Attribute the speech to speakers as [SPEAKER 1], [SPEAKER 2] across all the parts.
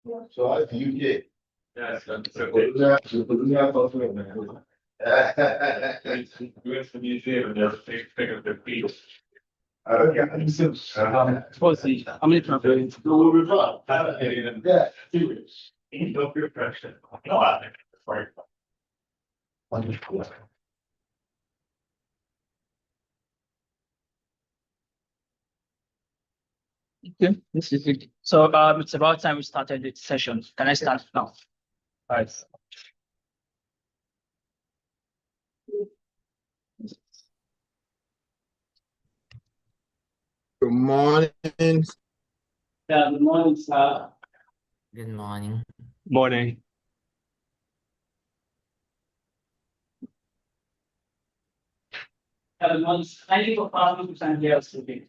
[SPEAKER 1] So I you get.
[SPEAKER 2] Yes, that's
[SPEAKER 1] So
[SPEAKER 2] okay.
[SPEAKER 1] you have to do it, man.
[SPEAKER 2] We went to the museum and they're picking up their feet.
[SPEAKER 1] Okay, I'm just.
[SPEAKER 3] Supposed to, how many times?
[SPEAKER 1] Yeah.
[SPEAKER 2] No peer pressure. No, I think it's right.
[SPEAKER 1] Wonderful.
[SPEAKER 3] Okay, this is it. So it's about time we started the session. Can I start now? Right.
[SPEAKER 4] Good morning.
[SPEAKER 3] Yeah, good morning, sir.
[SPEAKER 5] Good morning.
[SPEAKER 3] Morning. Yeah, good morning. Thank you for coming to San Diego today.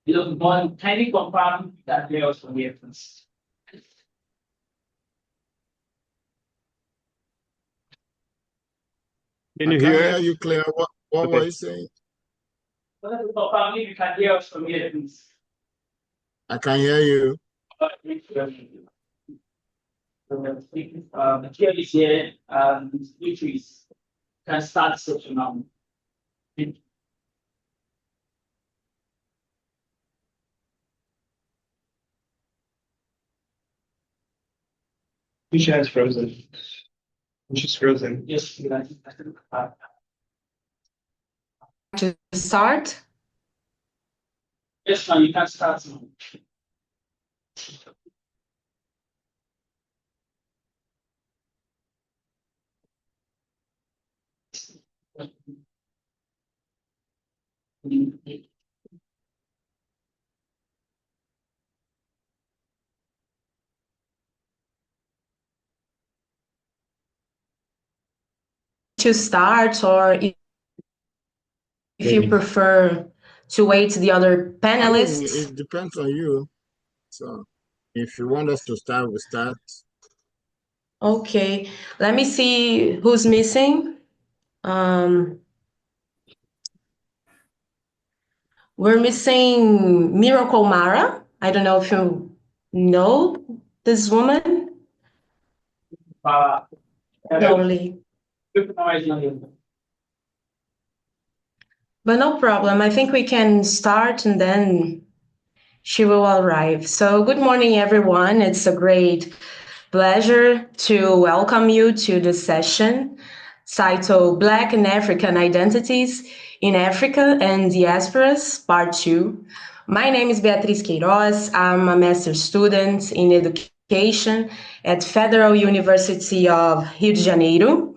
[SPEAKER 3] Good morning. Kindly confirm that they also here, please.
[SPEAKER 4] Can you hear you clear? What were you saying?
[SPEAKER 3] Confirm if you can hear us from here, please.
[SPEAKER 4] I can hear you.
[SPEAKER 3] The chair is here, which is can start session now.
[SPEAKER 6] Misha is frozen. She's frozen.
[SPEAKER 3] Yes,
[SPEAKER 7] To start?
[SPEAKER 3] yes, now you can start now.
[SPEAKER 7] To start, or if you prefer to wait the other
[SPEAKER 4] I mean,
[SPEAKER 7] panelists?
[SPEAKER 4] it depends on you. So if you want us to start, we start.
[SPEAKER 7] Okay, let me see who's missing. We're missing Miracle Mara. I don't know if you know this woman. Only. But no problem. I think we can start and then she will arrive. So good morning, everyone. It's a great pleasure to welcome you to this session titled Black and African Identities in Africa and Diasporas, Part 2. My name is Beatriz Queiroz. I'm a master's student in education at Federal University of Rio de Janeiro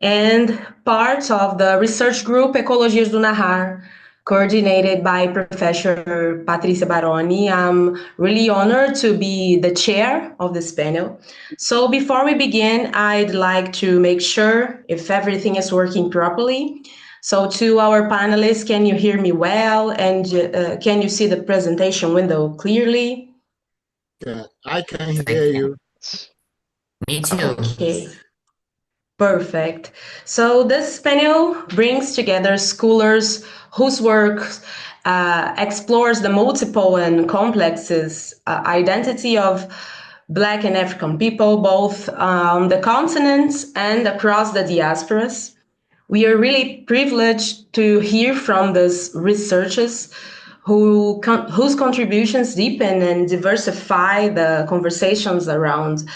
[SPEAKER 7] and part of the research group Ecologias do Nahar, coordinated by Professor Patrícia Baroni. I'm really honored to be the chair of this panel. So before we begin, I'd like to make sure if everything is working properly. So to our panelists, can you hear me well? And can you see the presentation window clearly?
[SPEAKER 4] Yeah, I can hear you.
[SPEAKER 5] Me too.
[SPEAKER 7] Okay. Perfect. So this panel brings together scholars whose work explores the multiple and complexes identity of Black and African people, both on the continent and across the diasporas. We are really privileged to hear from these researchers whose contributions deepen and diversify the conversations around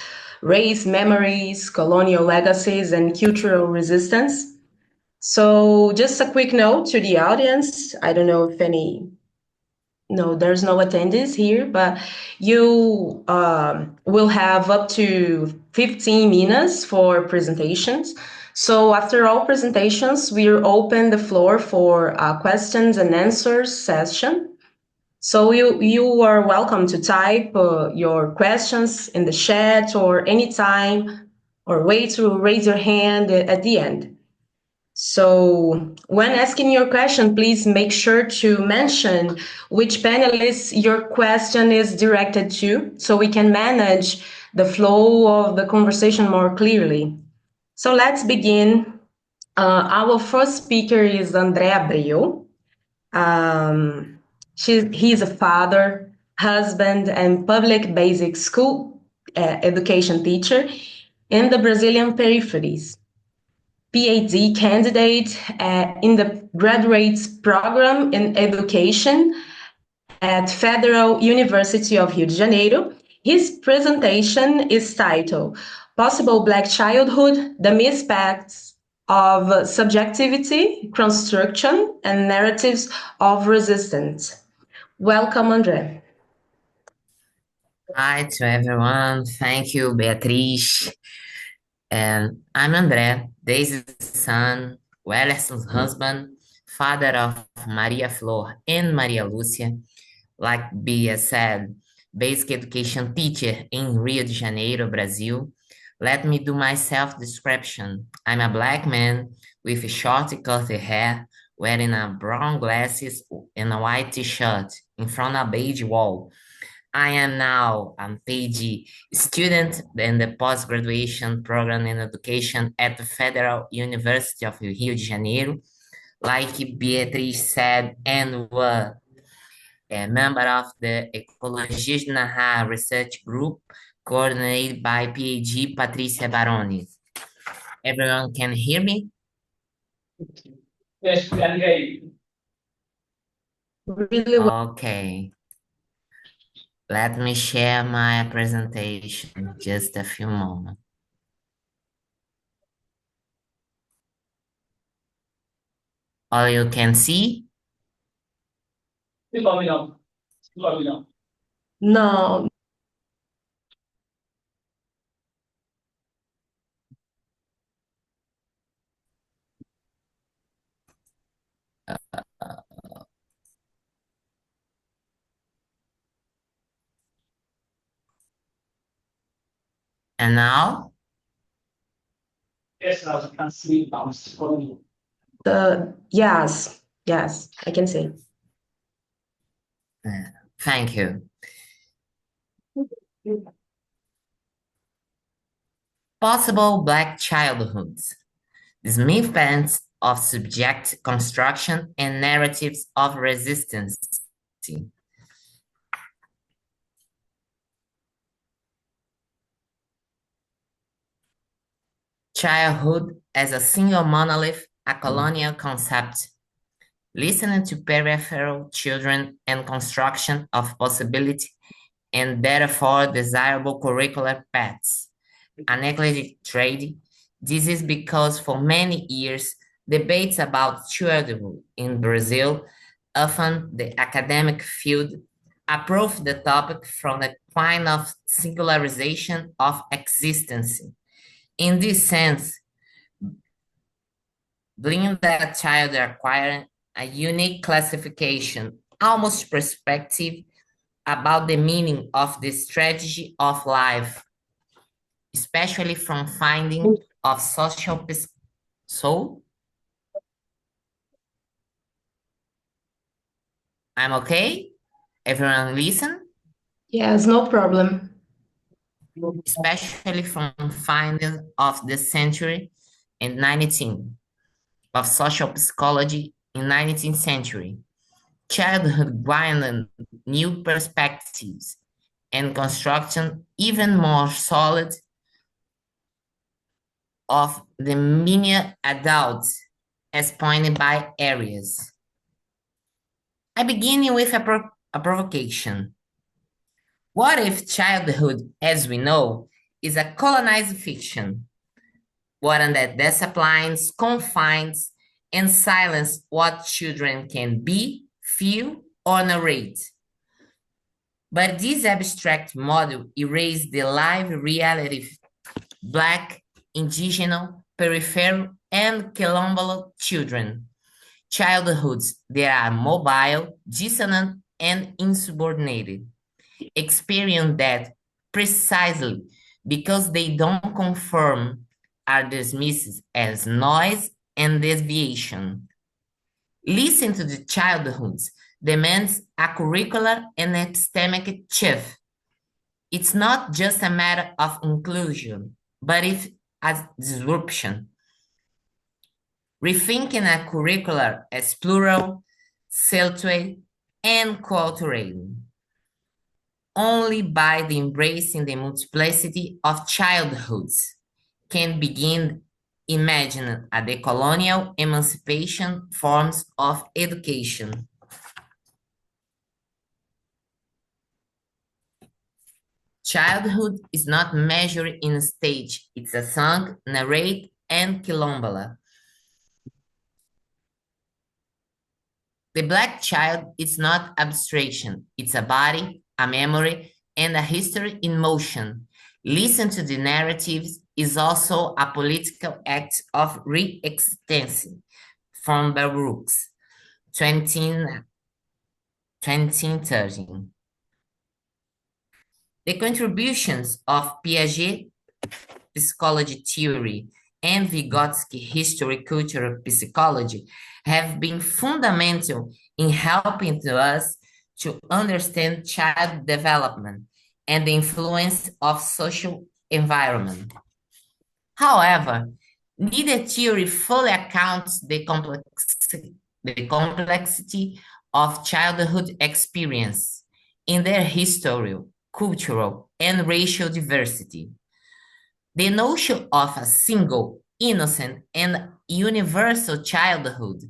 [SPEAKER 7] race, memories, colonial legacies, and cultural resistance. So just a quick note to the audience. I don't know if no, there's no attendees here, but you will have up to 15 minutes for presentations. So after all presentations, we'll open the floor for a questions and answers session. So you are welcome to type your questions in the chat or anytime, or wait to raise your hand at the end. So when asking your question, please make sure to mention which panelist your question is directed to, so we can manage the flow of the conversation more clearly. So let's begin Our first speaker is André Abreu. He's a father, husband, and public basic school education teacher in the Brazilian peripheries. PhD candidate in the graduates program in education at Federal University of Rio de Janeiro. His presentation is titled Possible Black Childhood, the Misfacts of Subjectivity, Construction, and Narratives of Resistance. Welcome, André.
[SPEAKER 5] Hi to everyone. Thank you, Beatriz. And I'm André, Daisy's son, Wellerson's husband, father of Maria Flor and Maria Lúcia. Like Bia said, basic education teacher in Rio de Janeiro, Brazil. Let me do my self-description. I'm a black man with short curly hair, wearing a brown glasses and a white t-shirt in front of a beige wall. I am now a PhD student in the post-graduation program in education at the Federal University of Rio de Janeiro. Like Beatriz said, and was a member of the Ecologia de Narrar research group coordinated by PhD Patrícia Baroni. Everyone can hear me?
[SPEAKER 3] Yes, we can hear you.
[SPEAKER 7] Really well.
[SPEAKER 5] Okay. Let me share my presentation, just a few moments. All you can see?
[SPEAKER 3] Still coming up. Still coming up.
[SPEAKER 7] No,
[SPEAKER 5] And now?
[SPEAKER 3] Yes, now you can see now. It's following.
[SPEAKER 7] yes, I can see.
[SPEAKER 5] Thank you. Possible Black childhoods. The movements of subject construction and narratives of resistance. Childhood as a single monolith, a colonial concept. Listening to peripheral children and construction of possibility and therefore desirable curricular paths. A neglected trade. This is because for many years, debates about childhood in Brazil, often the academic field, approached the topic from the point of singularization of existence. In this sense, bringing that child acquiring a unique classification, almost perspective, about the meaning of the strategy of life, especially from finding of social soul. I'm okay? Everyone listen?
[SPEAKER 7] Yes, no problem.
[SPEAKER 5] Especially from findings of the century in 19 of social psychology in 19th century. Childhood widened new perspectives and construction even more solid of the mini adults as pointed by Aries. I begin with a provocation. What if childhood, as we know, is a colonized fiction? One that disciplines, confines, and silences what children can be, feel, or narrate. But this abstract model erases the live reality of Black, indigenous, peripheral, and quilombola children. Childhoods that are mobile, dissonant, and insubordinated. Experience that precisely because they don't conform are dismissed as noise and deviation. Listen to the childhoods demands a curricular and epistemic shift. It's not just a matter of inclusion, but it's a disruption. rethinking a curricular as plural, circular, and culturally. Only by the embracing the multiplicity of childhoods can begin imagine a decolonial emancipation forms of education. Childhood is not measured in stage, it's a song, narrate, and quilombola. The Black child is not abstraction, it's a body, a memory, and a history in motion. Listen to the narratives is also a political act of re-existence from Baruch's 2013. The contributions of Piaget psychology theory and Vygotsky history cultural psychology have been fundamental in helping us to understand child development and the influence of social environment. However, neither theory fully accounts the complexity of childhood experience in their historical, cultural, and racial diversity. The notion of a single, innocent, and universal childhood,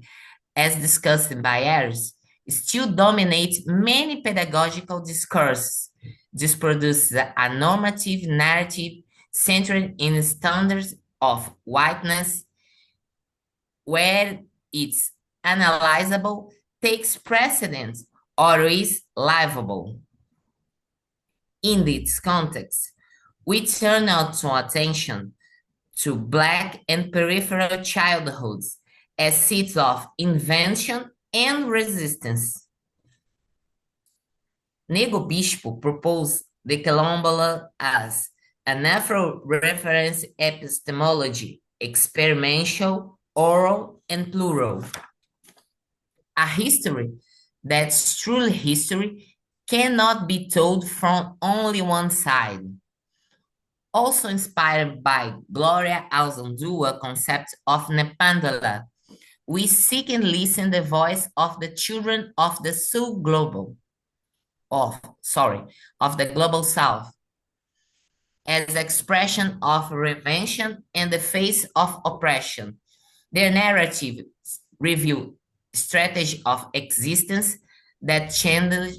[SPEAKER 5] as discussed by Ayres, still dominates many pedagogical discourses. This produces a normative narrative centered in standards of whiteness, where its analyzable takes precedence or is livable. In this context, we turn our attention to Black and peripheral childhoods as seats of invention and resistance. Nego Bispo proposed the quilombola as an Afro-reference epistemology, experimental, oral, and plural. A history that's truly history cannot be told from only one side. Also inspired by Gloria Alzundua's concept of Nepandala, we seek and listen the voice of the children of the of the global South, as expression of reinvention in the face of oppression. Their narrative reveal strategy of existence that change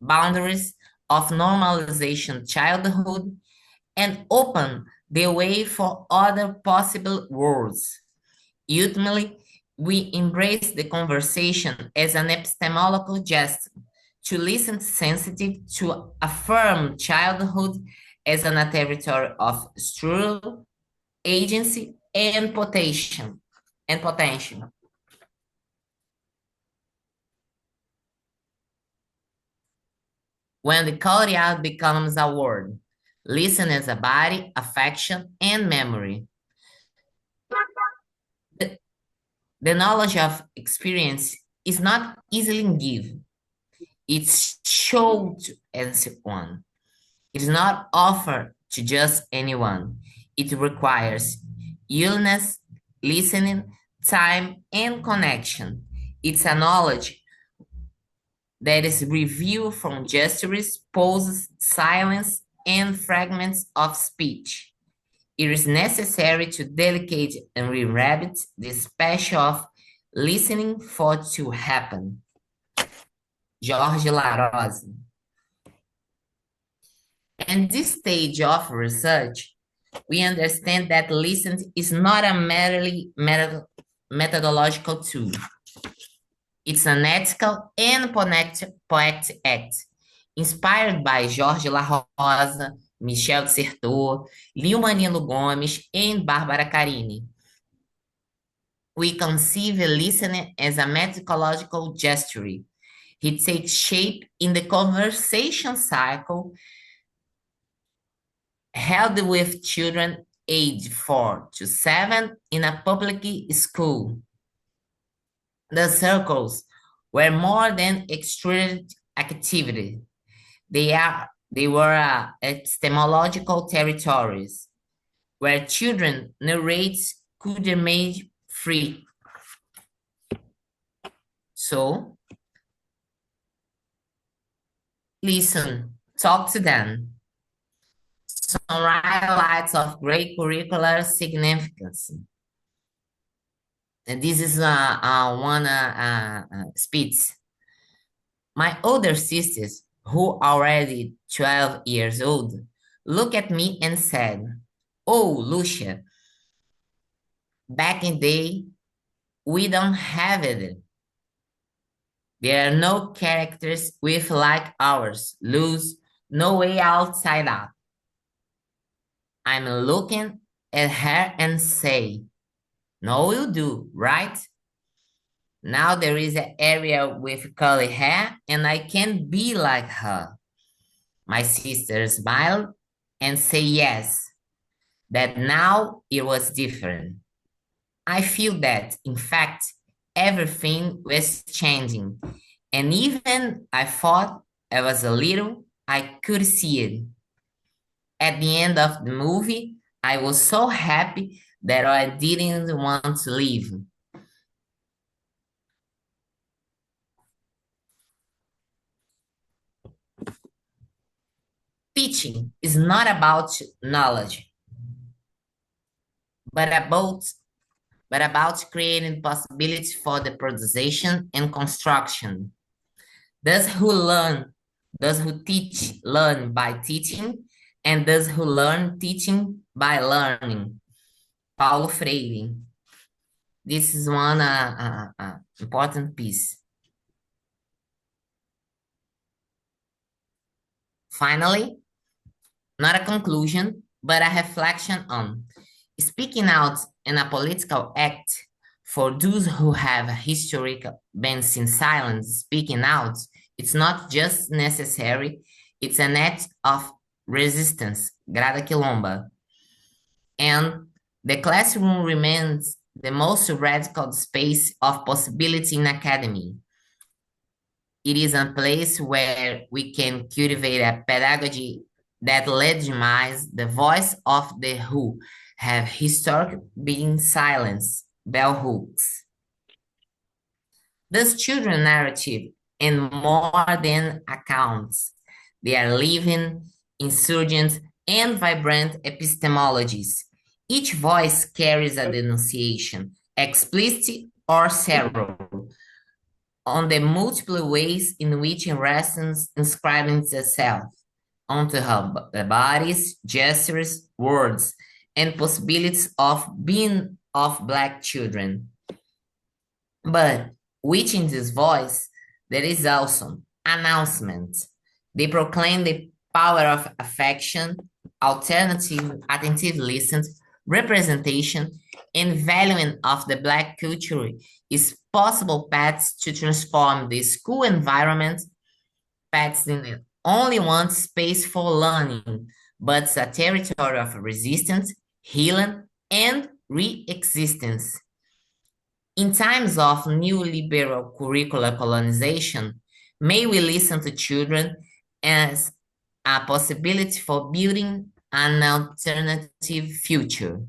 [SPEAKER 5] boundaries of normalization childhood and open the way for other possible worlds. Ultimately, we embrace the conversation as an epistemological gesture to listen sensitive to affirm childhood as a territory of struggle, agency, and potential. When the call out becomes a word, listen as a body, affection, and memory. The knowledge of experience is not easily given. It's shown to anyone. It is not offered to just anyone. It requires illness, listening, time, and connection. It's a knowledge that is revealed from gestures, poses, silence, and fragments of speech. It is necessary to delicate and re-rabbit the special of listening for it to happen. Jorge Larosa. At this stage of research, we understand that listening is not a merely methodological tool. It's an ethical and poetic act, inspired by Jorge La Rosa, Michel Certeau, Lil-Manilo Gomes, and Bárbara Carini. We conceive listening as a methodological gesture. It takes shape in the conversation cycle held with children aged 4 to 7 in a public school. The circles were more than extruded activity. They were epistemological territories where children narrates could emerge free. So, listen, talk to them. Some highlights of great curricular significance. And this is one speech. My older sisters, who are already 12 years old, looked at me and said, "Oh, Lucia, back in the day, we don't have it. There are no characters with like ours, Luz, no way outside out." I'm looking at her and say, "No, you do, right? Now there is an area with curly hair and I can be like her." My sister smiled and say yes, that now it was different. I feel that, in fact, everything was changing. And even I thought I was a little, I could see it. At the end of the movie, I was so happy that I didn't want to leave. Teaching is not about knowledge, but about creating possibilities for the production and construction. Those who teach learn by teaching, and those who learn teaching by learning. Paulo Freire. This is one important piece. Finally, not a conclusion, but a reflection on speaking out in a political act. For those who have historically been in silence, speaking out, it's not just necessary, it's an act of resistance, grada quilomba. And the classroom remains the most radical space of possibility in academy. It is a place where we can cultivate a pedagogy that legitimize the voice of the who have historically been silenced, bell hooks. This children narrative and more than accounts. They are living, insurgent, and vibrant epistemologies. Each voice carries a denunciation, explicit or several, on the multiple ways in which resistance inscribes itself onto her bodies, gestures, words, and possibilities of being of Black children. But within this voice, there is also announcement. They proclaim the power of affection, attentive listening, representation, and valuing of the Black culture is possible paths to transform the school environment, paths in only one space for learning, but a territory of resistance, healing, and re-existence. In times of neoliberal curricular colonization, may we listen to children as a possibility for building an alternative future.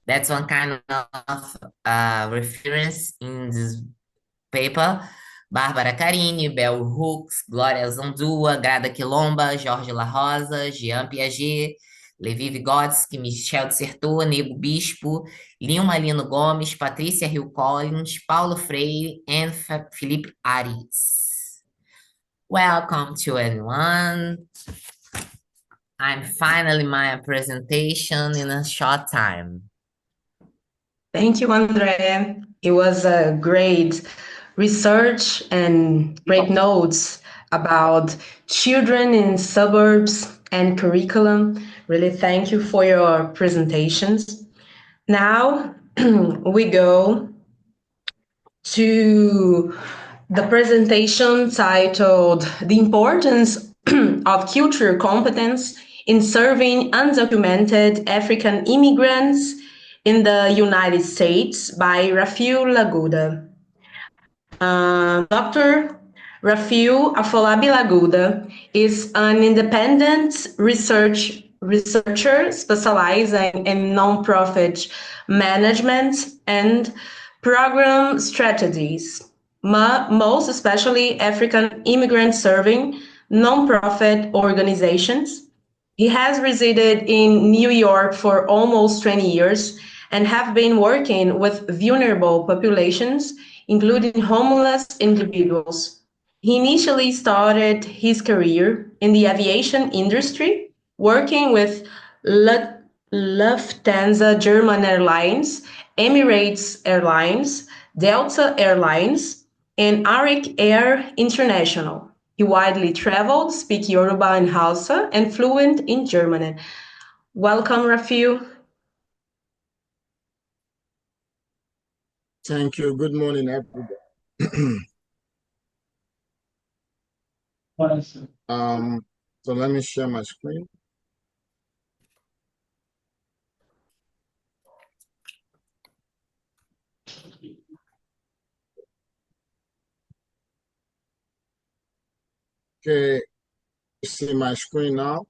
[SPEAKER 5] That's one kind of reference in this paper. Bárbara Carini, Bell Hooks, Glória Zandua, Grada Quilomba, Jorge La Rosa, Jean Piaget, Levi Vygotsky, Michel de Certeau, Nego Bispo, Lilma Lino Gomes, Patrícia Hill Collins, Paulo Freire, and Felipe Ares. Welcome to everyone. I'm finally my presentation in a short time.
[SPEAKER 7] Thank you, André. It was a great research and great notes about children in suburbs and curriculum. Really thank you for your presentations. Now we go to the presentation titled The Importance of Cultural Competence in Serving Undocumented African Immigrants in the United States by Rafiu Laguda. Dr. Rafiu Afolabi Laguda is an independent research researcher specializing in nonprofit management and program strategies, most especially African immigrant serving nonprofit organizations. He has resided in New York for almost 20 years and have been working with vulnerable populations, including homeless individuals. He initially started his career in the aviation industry, working with Lufthansa German Airlines, Emirates Airlines, Delta Airlines, and Arik Air International. He widely traveled, speaks Yoruba and Hausa, and fluent in German. Welcome, Rafiu.
[SPEAKER 4] Thank you. Good morning, everybody. So let me share my screen. Okay, you see my screen now?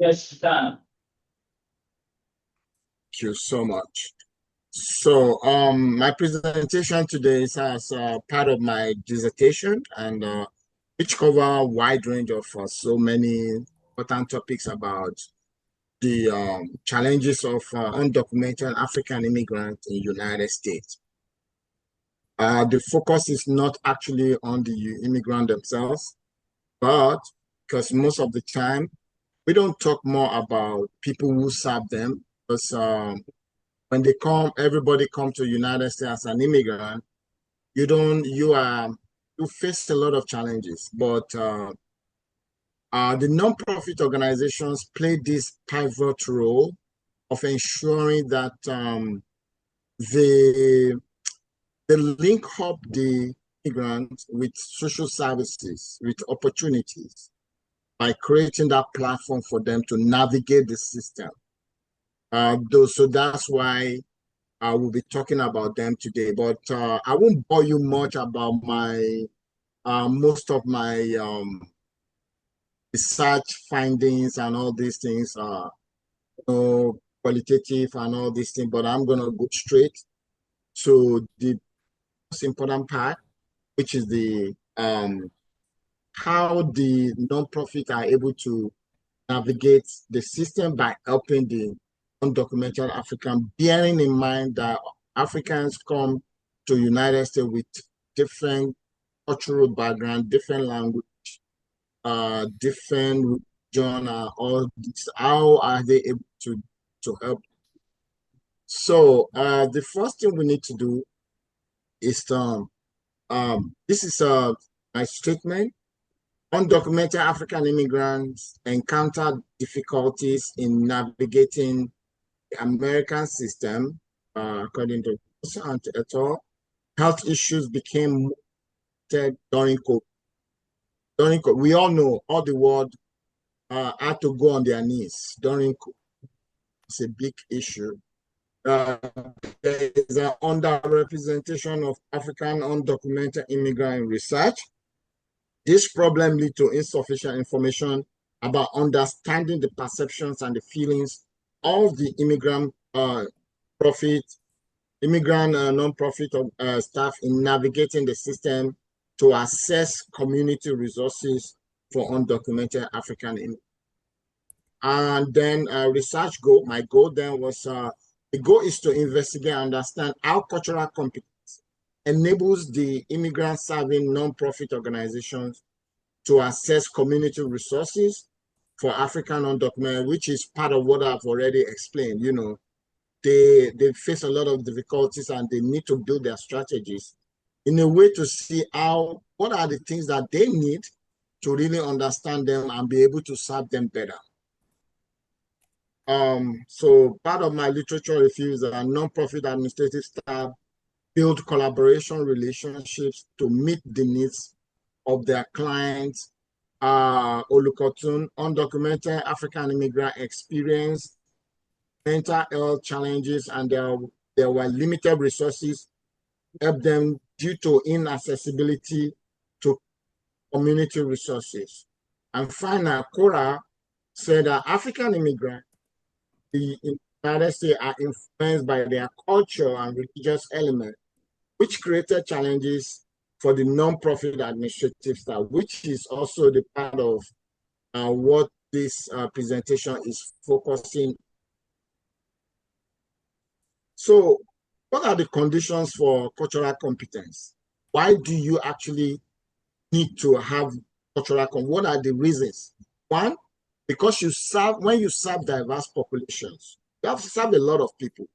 [SPEAKER 3] Yes, Dan.
[SPEAKER 4] Thank you so much. So my presentation today is as part of my dissertation, and which cover a wide range of so many important topics about the challenges of undocumented African immigrants in the United States. The focus is not actually on the immigrant themselves, but because most of the time we don't talk more about people who serve them, because when they come, everybody come to the United States as an immigrant. You face a lot of challenges, but the nonprofit organizations play this pivot role of ensuring that they link up the immigrants with social services, with opportunities, by creating that platform for them to navigate the system. So that's why I will be talking about them today, but I won't bore you much about my most of my research findings and all these things, qualitative and all these things, but I'm going to go straight to the most important part, which is the how the nonprofit are able to navigate the system by helping the undocumented African, bearing in mind that Africans come to United States with different cultural background, different language, different religion, all this. How are they able to help? So the first thing we need to do is this is my statement. Undocumented African immigrants encounter difficulties in navigating the American system, according to et al. Health issues became during COVID. During COVID, we all know all the world had to go on their knees during COVID. It's a big issue. There is an underrepresentation of African undocumented immigrant in research. This problem leads to insufficient information about understanding the perceptions and the feelings of the immigrant nonprofit staff in navigating the system to assess community resources for undocumented African immigrants. And then research goal, my goal then was, the goal is to investigate and understand how cultural competence enables the immigrant serving nonprofit organizations to assess community resources for African undocumented, which is part of what I've already explained. You know, they face a lot of difficulties and they need to build their strategies in a way to see what are the things that they need to really understand them and be able to serve them better. So part of my literature review is that nonprofit administrative staff build collaboration relationships to meet the needs of their clients. Olukotun, undocumented African immigrant experience mental health challenges, and there were limited resources help them due to inaccessibility to community resources. And finally, Cora said that African immigrants in the United States are influenced by their culture and religious element, which created challenges for the non-profit administrative staff, which is also the part of what this presentation is focusing. So, what are the conditions for cultural competence? Why do you actually need to have cultural competence? What are the reasons? One, because when you serve diverse populations, you have to serve a lot of people.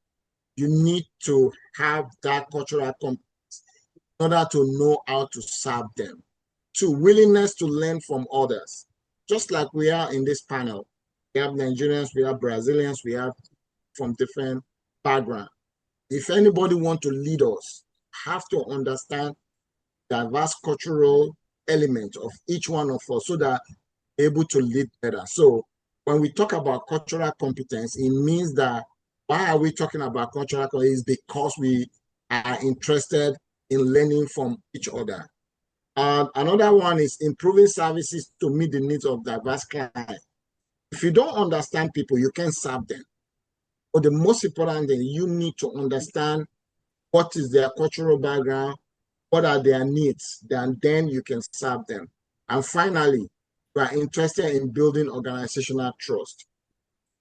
[SPEAKER 4] You need to have that cultural competence in order to know how to serve them. Two, willingness to learn from others. Just like we are in this panel, we have Nigerians, we have Brazilians, we have from different backgrounds. If anybody wants to lead us, have to understand diverse cultural element of each one of us so that we're able to lead better. So when we talk about cultural competence, it means that why are we talking about cultural competence? Is because we are interested in learning from each other. Another one is improving services to meet the needs of diverse clients. If you don't understand people, you can't serve them. But the most important thing, you need to understand what is their cultural background, what are their needs, then you can serve them. And finally, we are interested in building organizational trust.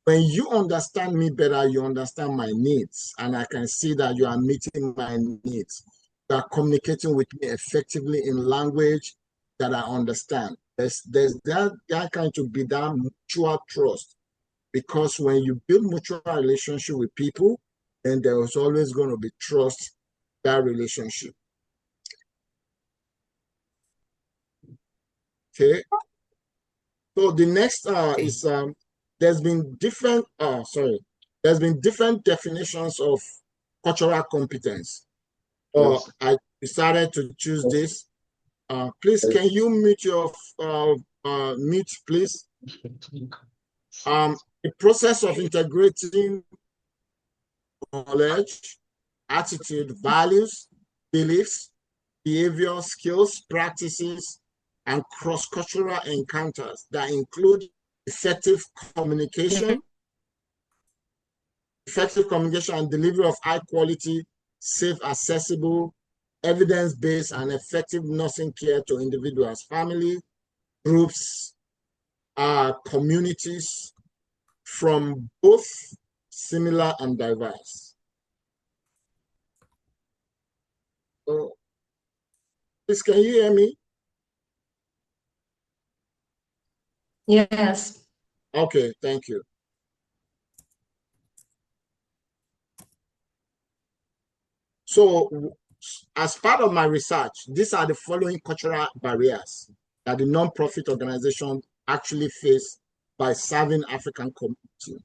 [SPEAKER 4] When you understand me better, you understand my needs, and I can see that you are meeting my needs. You are communicating with me effectively in language that I understand. There's that kind to be that mutual trust, because when you build mutual relationship with people, then there is always going to be trust in that relationship. Okay. So the next is there's been different definitions of cultural competence. I decided to choose this. Please, can you mute your mute, please? The process of integrating knowledge, attitude, values, beliefs, behavior, skills, practices, and cross-cultural encounters that include effective communication and delivery of high quality, safe, accessible, evidence-based, and effective nursing care to individuals, family, groups, communities from both similar and diverse. So, please, can you hear me?
[SPEAKER 7] Yes.
[SPEAKER 4] Okay, thank you. So, as part of my research, these are the following cultural barriers that the non-profit organization actually face by serving African community.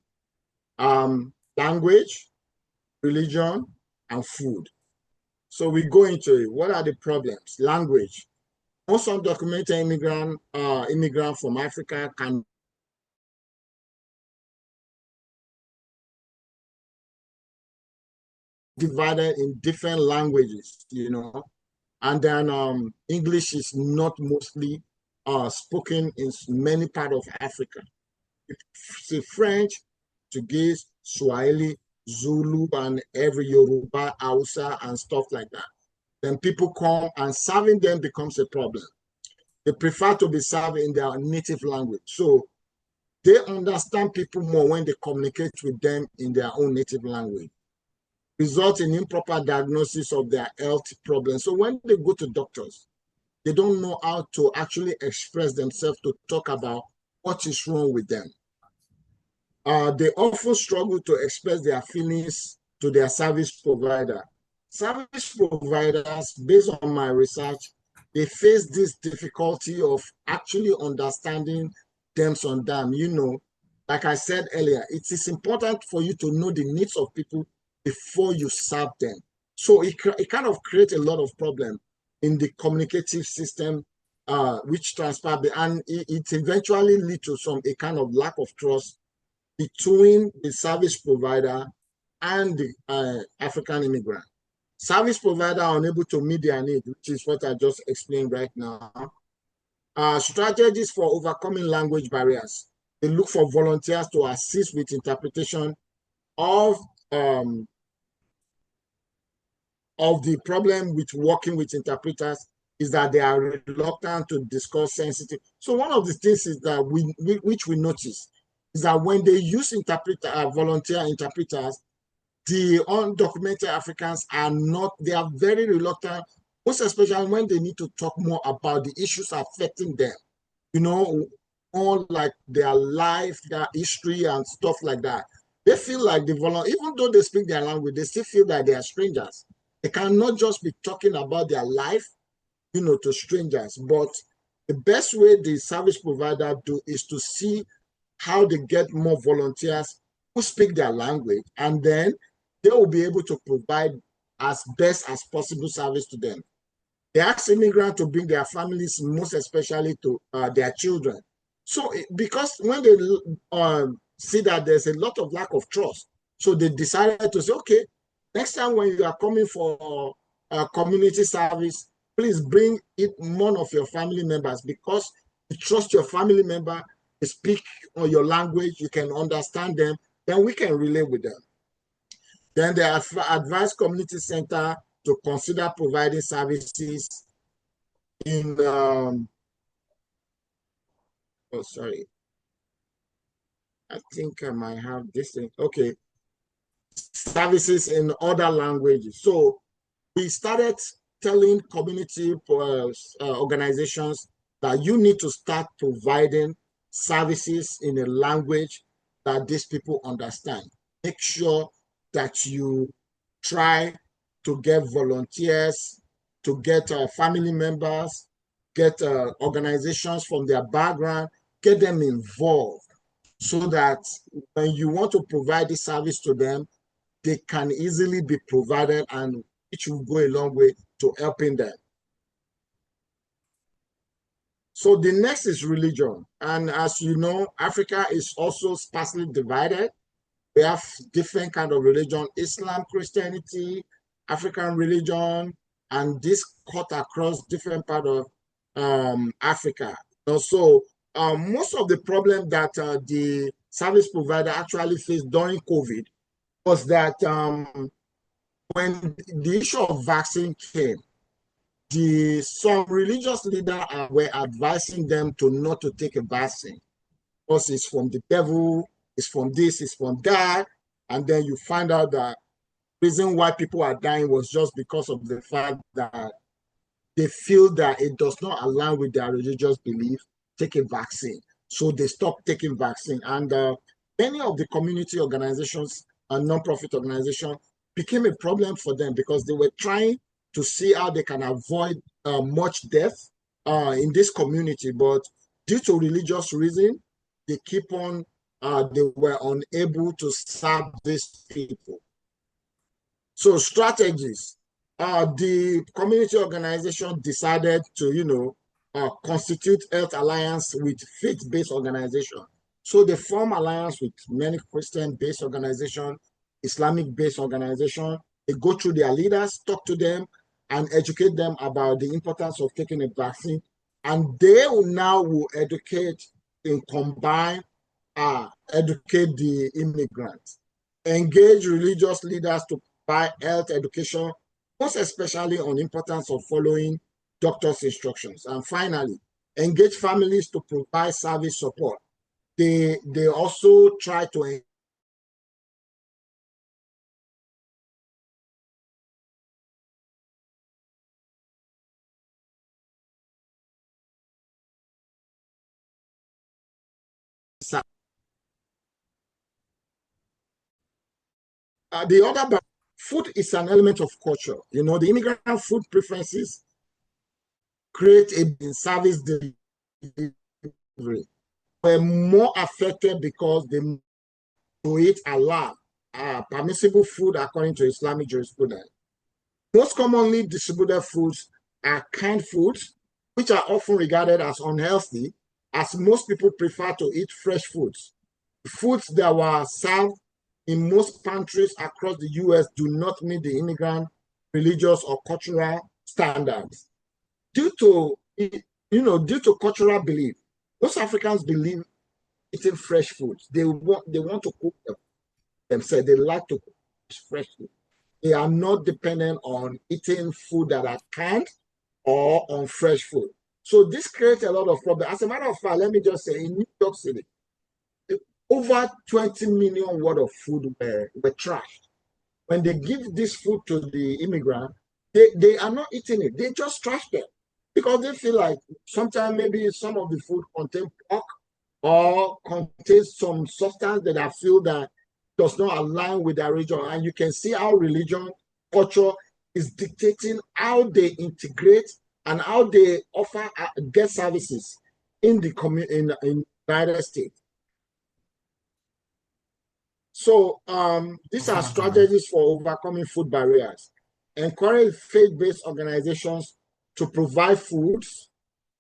[SPEAKER 4] Language, religion, and food. So we go into it. What are the problems? Language. Most undocumented immigrant from Africa can divided in different languages, and then English is not mostly spoken in many parts of Africa. See French, Portuguese, Swahili, Zulu, and every Yoruba, Hausa, and stuff like that. Then people come and serving them becomes a problem. They prefer to be served in their native language. So they understand people more when they communicate with them in their own native language. Result in improper diagnosis of their health problems. So when they go to doctors, they don't know how to actually express themselves to talk about what is wrong with them. They often struggle to express their feelings to their service provider. Service providers, based on my research, they face this difficulty of actually understanding them on them. Like I said earlier, it is important for you to know the needs of people before you serve them. So it kind of creates a lot of problem in the communicative system, which transpire, and it eventually leads to a kind of lack of trust between the service provider and the African immigrant. Service provider are unable to meet their needs, which is what I just explained right now. Strategies for overcoming language barriers. they look for volunteers to assist with interpretation of the problem with working with interpreters is that they are reluctant to discuss sensitive. So one of the things is that which we notice is that when they use volunteer interpreters, the undocumented Africans they are very reluctant, most especially when they need to talk more about the issues affecting them, all like their life, their history and stuff like that. They feel like even though they speak their language, they still feel that they are strangers. They cannot just be talking about their life, to strangers. But the best way the service provider do is to see how they get more volunteers who speak their language, and then they will be able to provide as best as possible service to them. They ask immigrants to bring their families, most especially to their children. So because when they see that there's a lot of lack of trust, so they decided to say, okay, next time when you are coming for community service, please bring one of your family members, because you trust your family member, they speak your language, you can understand them, then we can relate with them. Then they advise community center to consider providing services in I think I might have this thing. Okay. Services in other languages. So we started telling community organizations that you need to start providing services in a language that these people understand. Make sure that you try to get volunteers, to get family members, get organizations from their background, get them involved so that when you want to provide this service to them, they can easily be provided, and it will go a long way to helping them. So the next is religion. And as you know, Africa is also sparsely divided. We have different kind of religion: Islam, Christianity, African religion, and this cut across different part of Africa. So most of the problem that the service provider actually faced during COVID was that when the issue of vaccine came, some religious leaders were advising them to not to take a vaccine because it's from the devil, it's from this, it's from that. And then you find out that the reason why people are dying was just because of the fact that they feel that it does not align with their religious belief, take a vaccine. So they stopped taking vaccine. And many of the community organizations and non-profit organizations became a problem for them because they were trying to see how they can avoid much death in this community. But due to religious reason, they were unable to serve these people. So strategies. The community organization decided to, constitute health alliance with faith-based organization. So they form alliance with many Christian-based organization, Islamic-based organization. They go through their leaders, talk to them, and educate them about the importance of taking a vaccine. And they will educate and combine, educate the immigrants, engage religious leaders to provide health education, most especially on importance of following doctor's instructions. And finally, engage families to provide service support. They also try to the other food is an element of culture. The immigrant food preferences create a service delivery. Were more affected because they to eat halal, permissible food according to Islamic jurisprudence. Most commonly distributed foods are canned foods, which are often regarded as unhealthy, as most people prefer to eat fresh foods. Foods that were served in most pantries across the US do not meet the immigrant religious or cultural standards. Due to cultural belief, most Africans believe eating fresh food. They want to cook themselves. They like to cook fresh food. They are not dependent on eating food that are canned or on fresh food. So this creates a lot of problems. As a matter of fact, let me just say, in New York City, over 20 million worth of food were trashed. When they give this food to the immigrant, they are not eating it. They just trash them because they feel like sometimes maybe some of the food contain pork or contains some substance that I feel that does not align with their religion. And you can see how religion, culture is dictating how they integrate and how they offer get services in the in United States. So these are strategies for overcoming food barriers. Encourage faith-based organizations to provide foods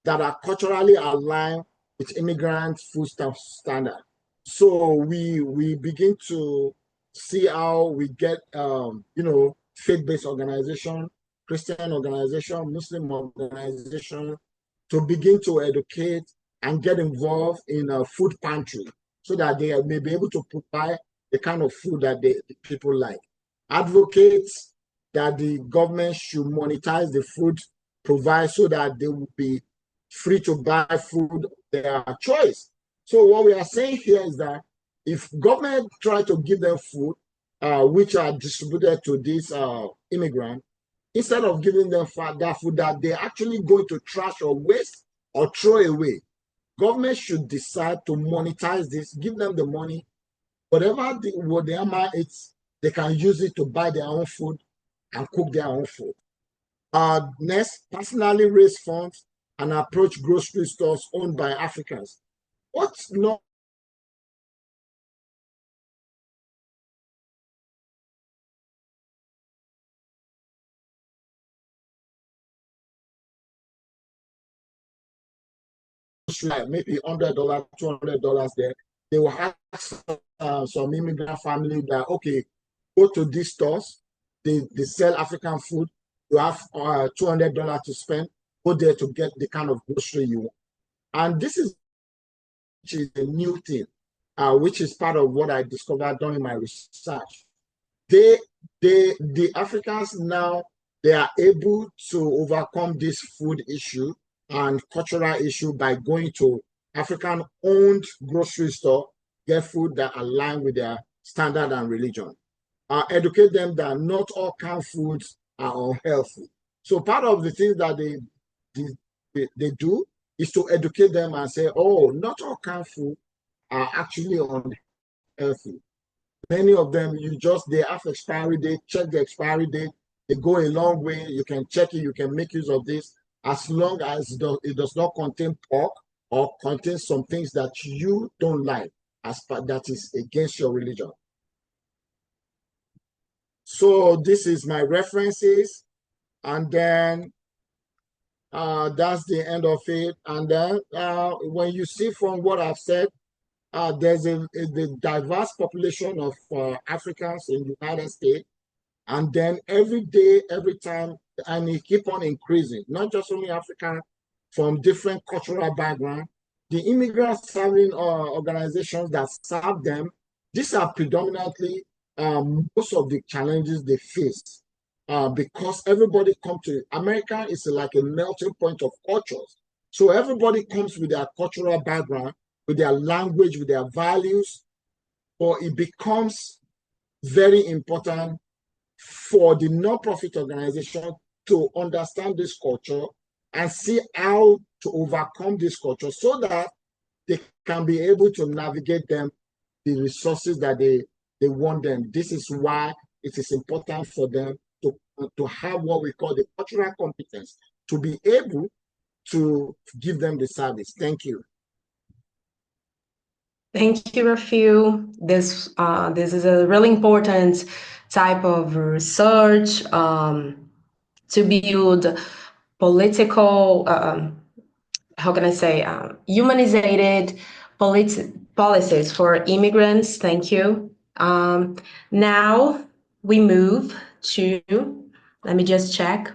[SPEAKER 4] that are culturally aligned with immigrant food standard. So we begin to see how we get faith-based organization, Christian organization, Muslim organization to begin to educate and get involved in a food pantry so that they may be able to provide the kind of food that the people like. Advocate that the government should monetize the food provided so that they will be free to buy food of their choice. So what we are saying here is that if government try to give them food, which are distributed to these immigrants, instead of giving them that food that they're actually going to trash or waste or throw away, government should decide to monetize this, give them the money, whatever the amount is, they can use it to buy their own food and cook their own food. Next, personally raise funds and approach grocery stores owned by Africans. What's not maybe $100, $200 there? They will ask some immigrant family that, okay, go to these stores, they sell African food, you have $200 to spend, go there to get the kind of grocery you want. And this is a new thing, which is part of what I discovered during my research. The Africans now, they are able to overcome this food issue and cultural issue by going to African-owned grocery store, get food that align with their standard and religion. Educate them that not all canned foods are unhealthy. So part of the things that they do is to educate them and say, oh, not all canned food are actually unhealthy. Many of them, they have expiry date, check the expiry date. They go a long way. You can check it. You can make use of this as long as it does not contain pork or contain some things that you don't like that is against your religion. So this is my references. And then that's the end of it. And then when you see from what I've said, there's the diverse population of Africans in the United States. And then every day, every time, and it keep on increasing, not just only African, from different cultural background. The immigrant serving organizations that serve them, these are predominantly most of the challenges they face. Because everybody comes to America is like a melting point of cultures. So everybody comes with their cultural background, with their language, with their values, or it becomes very important for the non-profit organization to understand this culture and see how to overcome this culture so that they can be able to navigate them, the resources that they want them. This is why it is important for them to have what we call the cultural competence, to be able to give them the service. Thank you.
[SPEAKER 7] Thank you, Rafiu. This is a really important type of research to build political, how can I say, humanized policies for immigrants. Thank you. Now we move to, let me just check.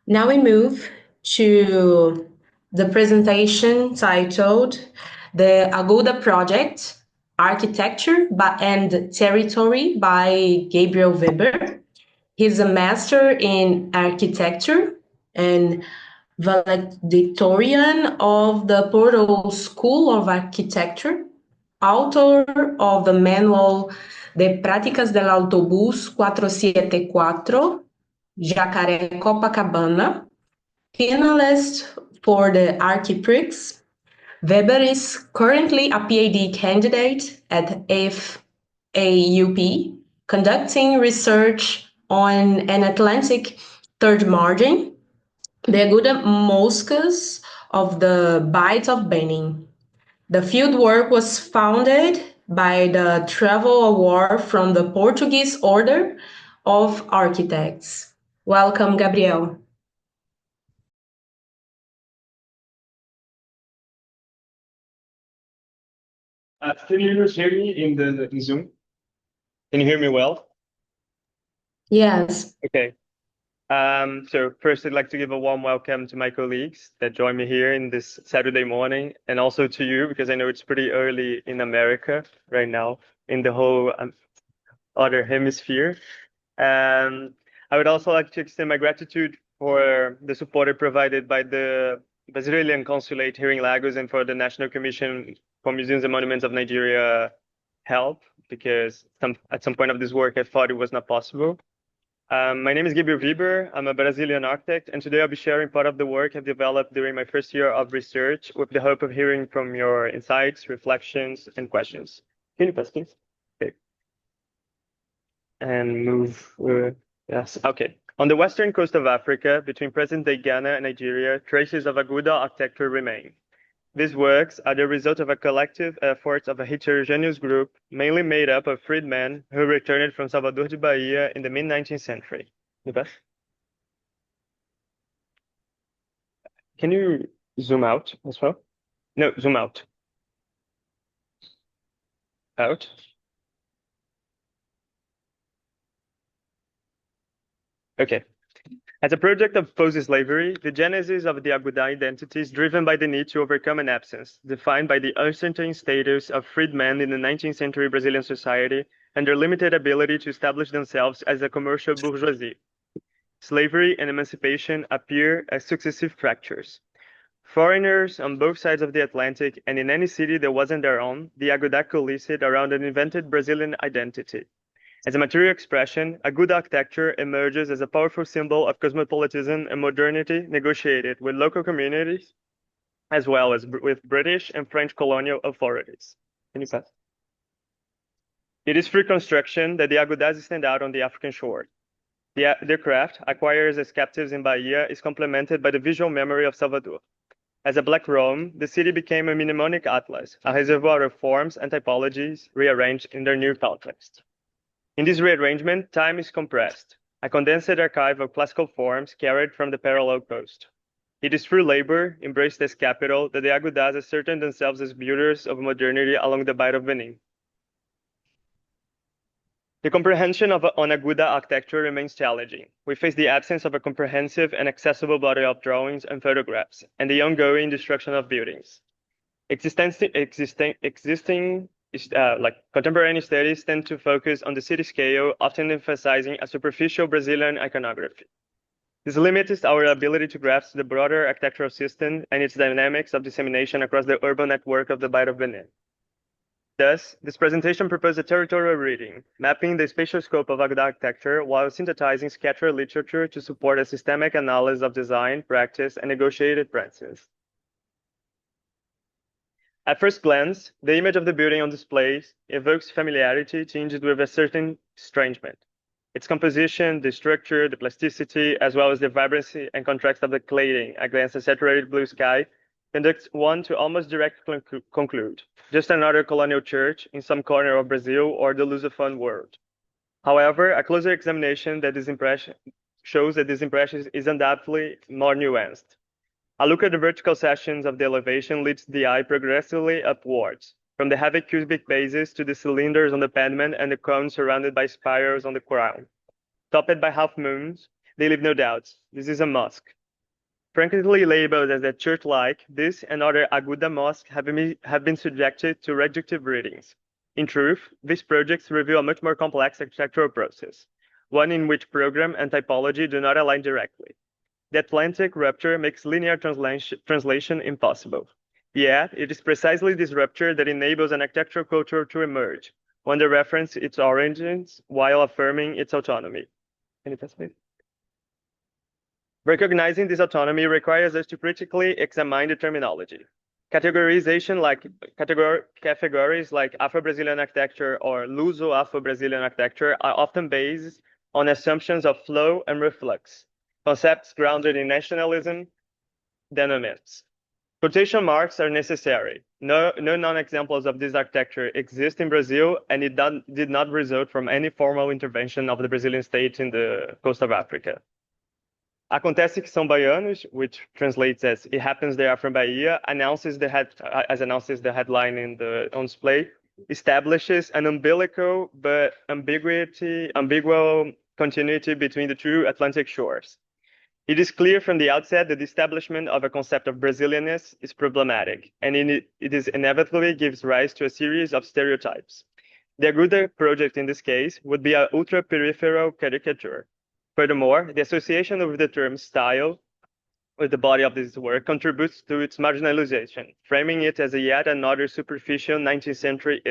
[SPEAKER 7] Now we move to the presentation titled the Aguda Project, Architecture and Territory by Gabriel Weber. He's a master in architecture and valedictorian of the Porto School of Architecture, author of the manual de Práticas del Autobús 474, Jacaré Copacabana, finalist for the Archiprix. Weber is currently a PhD candidate at FAUP, conducting research on an Atlantic third margin, the Aguda mosques of the Bight of Benin. The fieldwork was founded by the Travel Award from the Portuguese Order of Architects. Welcome, Gabriel.
[SPEAKER 6] Can you hear me in Zoom? Can you hear me well?
[SPEAKER 7] Yes.
[SPEAKER 6] Okay. So first, I'd like to give a warm welcome to my colleagues that join me here in this Saturday morning, and also to you, because I know it's pretty early in America right now, in the whole other hemisphere. I would also like to extend my gratitude for the support provided by the Brazilian Consulate here in Lagos and for the National Commission for Museums and Monuments of Nigeria help, because at some point of this work, I thought it was not possible. My name is Gabriel Weber. I'm a Brazilian architect, and today I'll be sharing part of the work I've developed during my first year of research with the hope of hearing from your insights, reflections, and questions. Can you pass, please? Okay. And move, yes, okay. On the western coast of Africa, between present-day Ghana and Nigeria, traces of Aguda architecture remain. These works are the result of a collective effort of a heterogeneous group, mainly made up of freedmen who returned from Salvador de Bahia in the mid-19th century. Can you zoom out as well? No, zoom out. Out. Okay. As a project of post-slavery, the genesis of the Aguda identity is driven by the need to overcome an absence, defined by the uncertain status of freedmen in the 19th century Brazilian society and their limited ability to establish themselves as a commercial bourgeoisie. Slavery and emancipation appear as successive fractures. Foreigners on both sides of the Atlantic and in any city that wasn't their own, the Aguda coalesced around an invented Brazilian identity. As a material expression, Aguda architecture emerges as a powerful symbol of cosmopolitanism and modernity negotiated with local communities, as well as with British and French colonial authorities. Can you pass? It is through construction that the Agudas stand out on the African shore. Their craft, acquired as captives in Bahia, is complemented by the visual memory of Salvador. As a Black Rome, the city became a mnemonic atlas, a reservoir of forms and typologies rearranged in their new context. In this rearrangement, time is compressed, a condensed archive of classical forms carried from the parallel coast. It is through labor, embraced as capital, that the Agudas ascertain themselves as builders of modernity along the Bight of Benin. The comprehension on Aguda architecture remains challenging. We face the absence of a comprehensive and accessible body of drawings and photographs, and the ongoing destruction of buildings. Contemporary studies tend to focus on the city scale, often emphasizing a superficial Brazilian iconography. This limits our ability to grasp the broader architectural system and its dynamics of dissemination across the urban network of the Bight of Benin. Thus, this presentation proposes a territorial reading, mapping the spatial scope of Aguda architecture while synthesizing scattered literature to support a systemic analysis of design, practice, and negotiated practices. At first glance, the image of the building on display evokes familiarity tinged with a certain estrangement. Its composition, the structure, the plasticity, as well as the vibrancy and contrast of the cladding against a saturated blue sky, conducts one to almost directly conclude, just another colonial church in some corner of Brazil or the Lusophone world. However, a closer examination shows that this impression is undoubtedly more nuanced. A look at the vertical sections of the elevation leads the eye progressively upwards, from the heavy cubic bases to the cylinders on the pediment and the cones surrounded by spires on the crown. Topped by half moons, they leave no doubts. This is a mosque. Frequently labeled as a church-like, this and other Aguda mosques have been subjected to reductive readings. In truth, these projects reveal a much more complex architectural process, one in which program and typology do not align directly. The Atlantic rupture makes linear translation impossible. Yet, it is precisely this rupture that enables an architectural culture to emerge, one that references its origins while affirming its autonomy. Can you pass, please? Recognizing this autonomy requires us to critically examine the terminology. Categories like Afro-Brazilian architecture or Luso-Afro-Brazilian architecture are often based on assumptions of flow and reflux, concepts grounded in nationalism, denominates. Quotation marks are necessary. No non-examples of this architecture exist in Brazil, and it did not result from any formal intervention of the Brazilian state in the coast of Africa. Acontece que são baianos, which translates as "It happens they are from Bahia," announces the headline on display, establishes an umbilical but ambiguous continuity between the two Atlantic shores. It is clear from the outset that the establishment of a concept of Brazilianness is problematic, and it inevitably gives rise to a series of stereotypes. The Aguda project in this case would be an ultra-peripheral caricature. Furthermore, the association with the term style with the body of this work contributes to its marginalization, framing it as a yet another superficial 19th century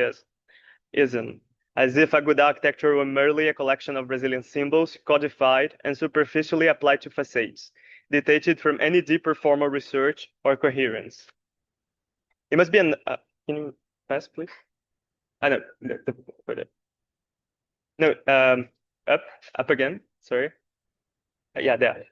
[SPEAKER 6] ism, as if Aguda architecture were merely a collection of Brazilian symbols codified and superficially applied to facades, detated from any deeper formal research or coherence. It must be can you pass, please? Up again. Sorry. Yeah, there.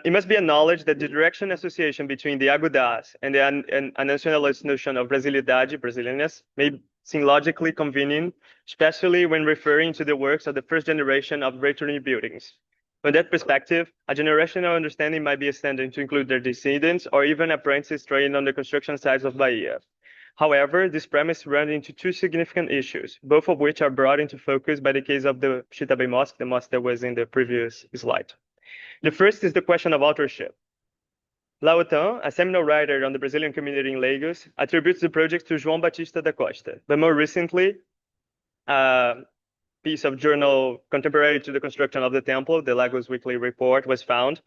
[SPEAKER 6] It must be acknowledged that the direct association between the Agudas and a nationalist notion of Brasilidade, Brazilianness, may seem logically convenient, especially when referring to the works of the first generation of returning buildings. From that perspective, a generational understanding might be extended to include their descendants or even apprentices trained on the construction sites of Bahia. However, this premise runs into two significant issues, both of which are brought into focus by the case of the Chita Bay Mosque, the mosque that was in the previous slide. The first is the question of authorship. Lautan, a seminal writer on the Brazilian community in Lagos, attributes the project to João Batista da Costa, but more recently, a piece of journal contemporary to the construction of the temple, the Lagos Weekly Report, was found,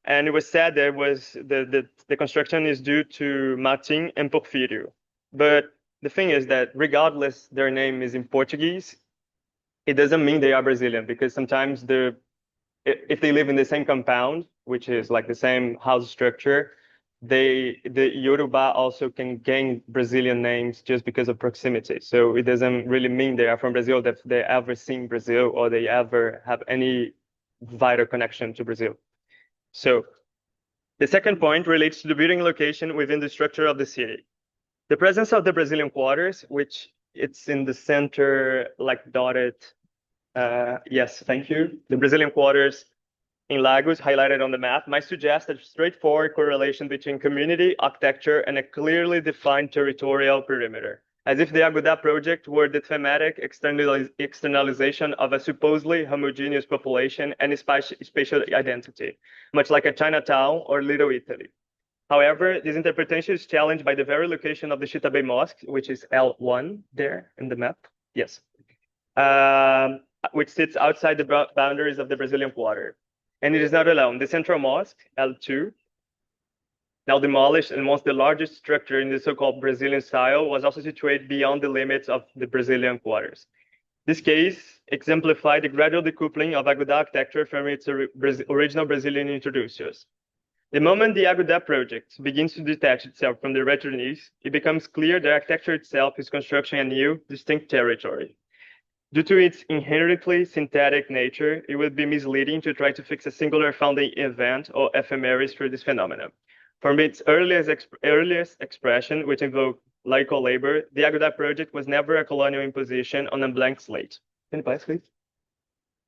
[SPEAKER 6] and it was said there was the construction is due to Martim and Porfírio. But the thing is that regardless their name is in Portuguese, it doesn't mean they are Brazilian, because sometimes if they live in the same compound, which is like the same house structure, the Yoruba also can gain Brazilian names just because of proximity. So it doesn't really mean they are from Brazil, that they ever seen Brazil or they ever have any vital connection to Brazil. So the second point relates to the building location within the structure of the city. The presence of the Brazilian quarters, which it's in the center, like dotted. Yes, thank you. The Brazilian quarters in Lagos, highlighted on the map, might suggest a straightforward correlation between community, architecture, and a clearly defined territorial perimeter, as if the Aguda project were the thematic externalization of a supposedly homogeneous population and spatial identity, much like a Chinatown or Little Italy. However, this interpretation is challenged by the very location of the Chita Bay Mosque, which is L1 there in the map. Yes. Which sits outside the boundaries of the Brazilian quarter. And it is not alone. The central mosque, L2, now demolished and once the largest structure in the so-called Brazilian style, was also situated beyond the limits of the Brazilian quarters. This case exemplified the gradual decoupling of Aguda architecture from its original Brazilian introducers. The moment the Aguda project begins to detach itself from the returnees, it becomes clear that architecture itself is constructing a new, distinct territory. Due to its inherently synthetic nature, it would be misleading to try to fix a singular founding event or ephemeris for this phenomenon. From its earliest expression, which invoked laical labor, the Aguda project was never a colonial imposition on a blank slate. Can you pass, please?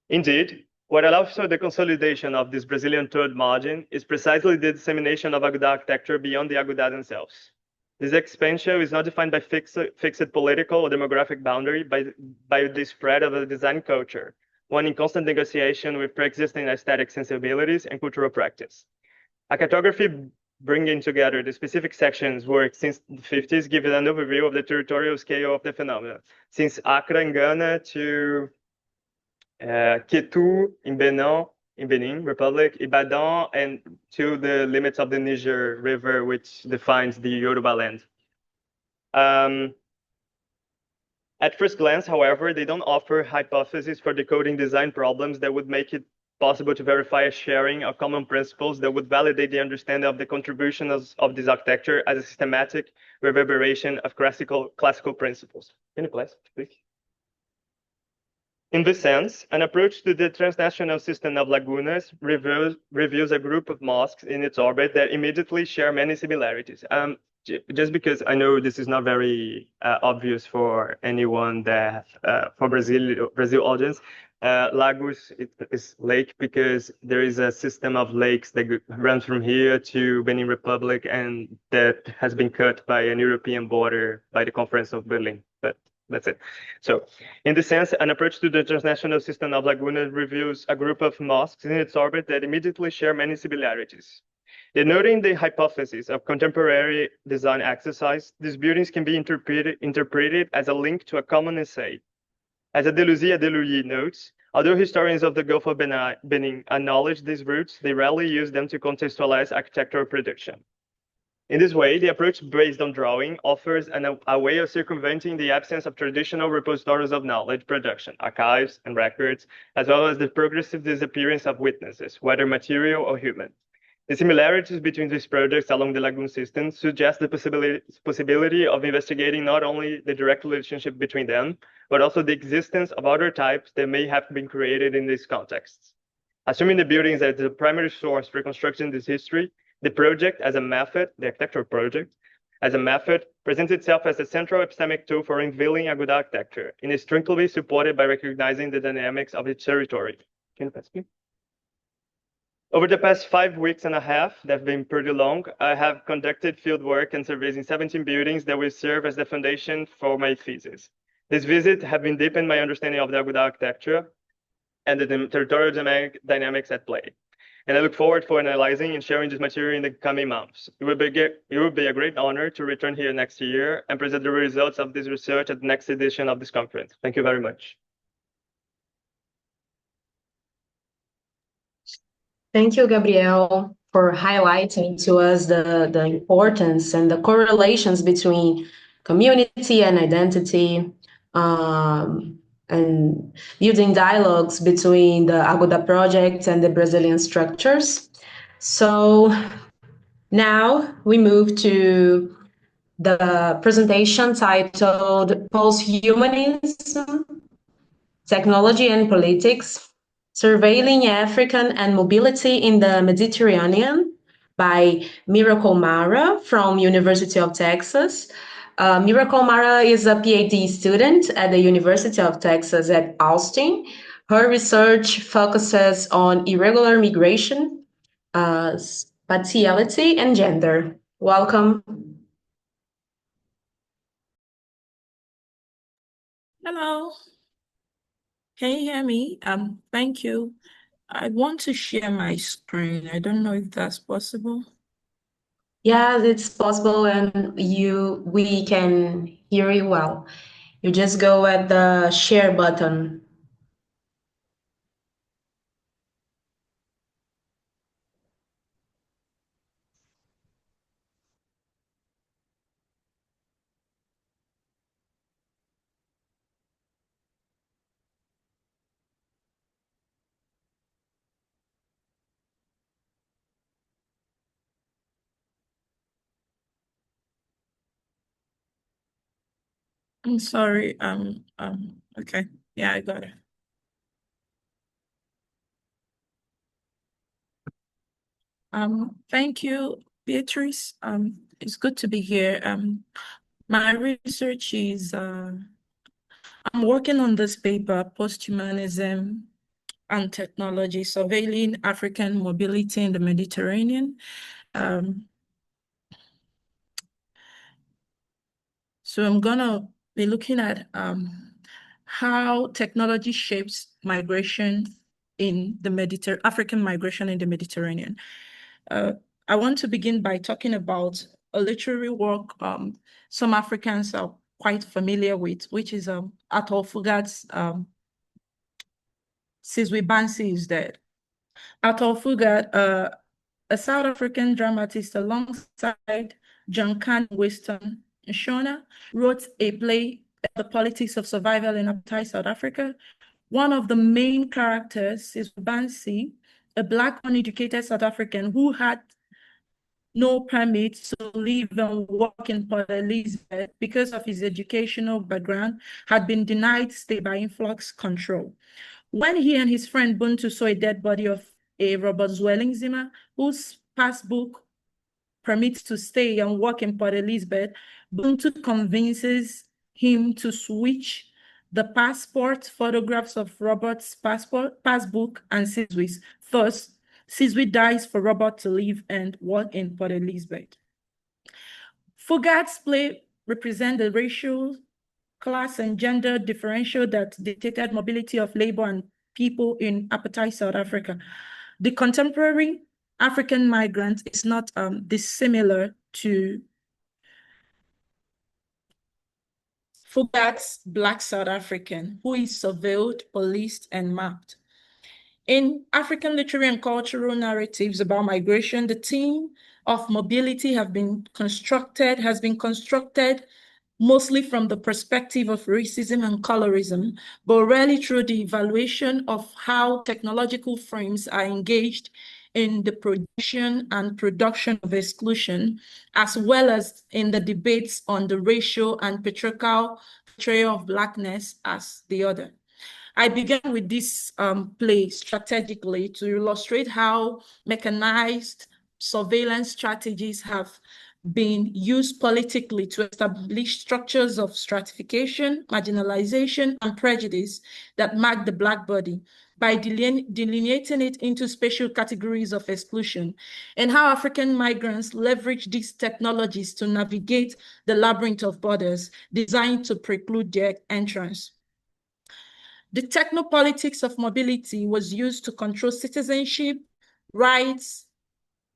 [SPEAKER 6] Indeed, what allows for the consolidation of this Brazilian third margin is precisely the dissemination of Aguda architecture beyond the Aguda themselves. This expansion is not defined by fixed political or demographic boundary, by the spread of a design culture, one in constant negotiation with pre-existing aesthetic sensibilities and cultural practice. A cartography bringing together the specific sections work since the 50s gives an overview of the territorial scale of the phenomenon, since Accra in Ghana to Ketu in Benin Republic, Ibadan, and to the limits of the Niger River, which defines the Yoruba land. At first glance, however, they don't offer hypotheses for decoding design problems that would make it possible to verify a sharing of common principles that would validate the understanding of the contributions of this architecture as a systematic reverberation of classical principles. Can you please? In this sense, an approach to the transnational system of lagunas reveals a group of mosques in its orbit that immediately share many similarities. Just because I know this is not very obvious for anyone that for Brazil audience, Lagos is lake because there is a system of lakes that runs from here to Benin Republic and that has been cut by an European border by the Conference of Berlin. But that's it. So, in this sense, an approach to the transnational system of lagunas reveals a group of mosques in its orbit that immediately share many similarities. Denoting the hypothesis of contemporary design exercise, these buildings can be interpreted as a link to a common essay. As Adeluyi notes, although historians of the Gulf of Benin acknowledge these roots, they rarely use them to contextualize architectural production. In this way, the approach based on drawing offers a way of circumventing the absence of traditional repositories of knowledge production, archives, and records, as well as the progressive disappearance of witnesses, whether material or human. The similarities between these projects along the lagoon system suggest the possibility of investigating not only the direct relationship between them, but also the existence of other types that may have been created in these contexts. Assuming the buildings as the primary source for constructing this history, the project as a method, the architectural project, as a method, presents itself as a central epistemic tool for unveiling Aguda architecture, inextricably supported by recognizing the dynamics of its territory. Can you pass me? Over the past 5 weeks and a half, that have been pretty long, I have conducted field work and surveys in 17 buildings that will serve as the foundation for my thesis. This visit have been deepened my understanding of the Aguda architecture and the territorial dynamics at play. And I look forward for analyzing and sharing this material in the coming months. It will be a great honor to return here next year and present the results of this research at the next edition of this conference. Thank you very much.
[SPEAKER 7] Thank you, Gabriel, for highlighting to us the importance and the correlations between community and identity, and building dialogues between the Aguda project and the Brazilian structures. So now we move to the presentation titled Post-Humanism, Technology and Politics, Surveilling African and Mobility in the Mediterranean by Miracle Mara from University of Texas. Miracle Mara is a PhD student at the University of Texas at Austin. Her research focuses on irregular migration, spatiality, and gender. Welcome.
[SPEAKER 8] Hello. Can you hear me? Thank you. I want to share my screen. I don't know if that's possible.
[SPEAKER 7] Yeah, it's possible, and we can hear you well. You just go at the share button.
[SPEAKER 8] I'm sorry. Okay. Yeah, I got it. Thank you, Beatrice. It's good to be here. My research is I'm working on this paper, Posthumanism and Technology, Surveilling African Mobility in the Mediterranean. So I'm gonna be looking at how technology shapes migration in the African migration in the Mediterranean. I want to begin by talking about a literary work some Africans are quite familiar with, which is Atul Fugat's Sizwe Bansi is Dead. Atul Fugat, a South African dramatist alongside John Khan Weston Shona, wrote a play, The Politics of Survival in Apartheid South Africa. One of the main characters is Bansi, a Black uneducated South African who had no permit to live and work in Port Elizabeth because of his educational background, had been denied stay by influx control. When he and his friend Buntu saw a dead body of a Robert Zwellingzima, whose passbook permits to stay and work in Port Elizabeth, Buntu convinces him to switch the passport photographs of Robert's passbook and Sizwe's. Thus, Sizwe dies for Robert to live and work in Port Elizabeth. Fugat's play represents the racial, class, and gender differential that dictated mobility of labor and people in apartheid South Africa. The contemporary African migrant is not dissimilar to Fugat's Black South African, who is surveilled, policed, and mapped. In African literary and cultural narratives about migration, the theme of mobility has been constructed mostly from the perspective of racism and colorism, but rarely through the evaluation of how technological frames are engaged in the projection and production of exclusion, as well as in the debates on the racial and patriarchal portrayal of Blackness as the other. I began with this play strategically to illustrate how mechanized surveillance strategies have been used politically to establish structures of stratification, marginalization, and prejudice that mark the Black body by delineating it into spatial categories of exclusion, and how African migrants leverage these technologies to navigate the labyrinth of borders designed to preclude their entrance. The technopolitics of mobility was used to control citizenship, rights,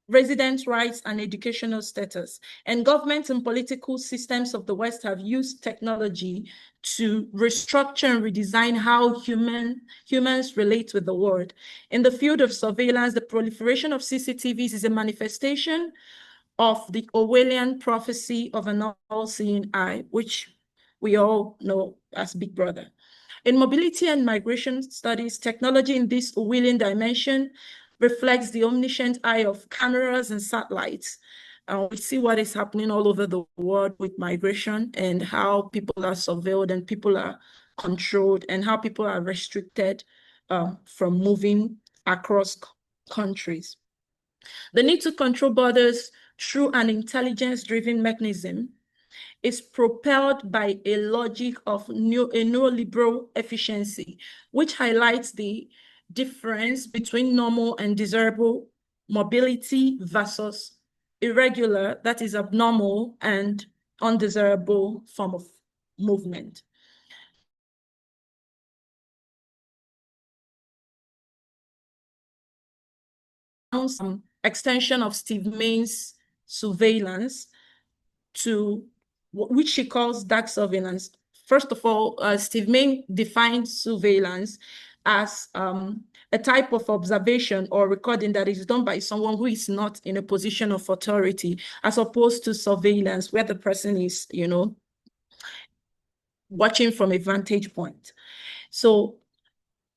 [SPEAKER 8] residence rights, and educational status. And governments and political systems of the West have used technology to restructure and redesign how humans relate with the world. In the field of surveillance, the proliferation of CCTVs is a manifestation of the Orwellian prophecy of an all-seeing eye, which we all know as Big Brother. In mobility and migration studies, technology in this Orwellian dimension reflects the omniscient eye of cameras and satellites. We see what is happening all over the world with migration and how people are surveilled and people are controlled and how people are restricted from moving across countries. The need to control borders through an intelligence-driven mechanism is propelled by a logic of a neoliberal efficiency, which highlights the difference between normal and desirable mobility versus irregular, that is abnormal and undesirable form of movement. Extension of Steve Main's surveillance to which she calls dark surveillance. First of all, Steve Main defined surveillance as a type of observation or recording that is done by someone who is not in a position of authority, as opposed to surveillance where the person is, watching from a vantage point. So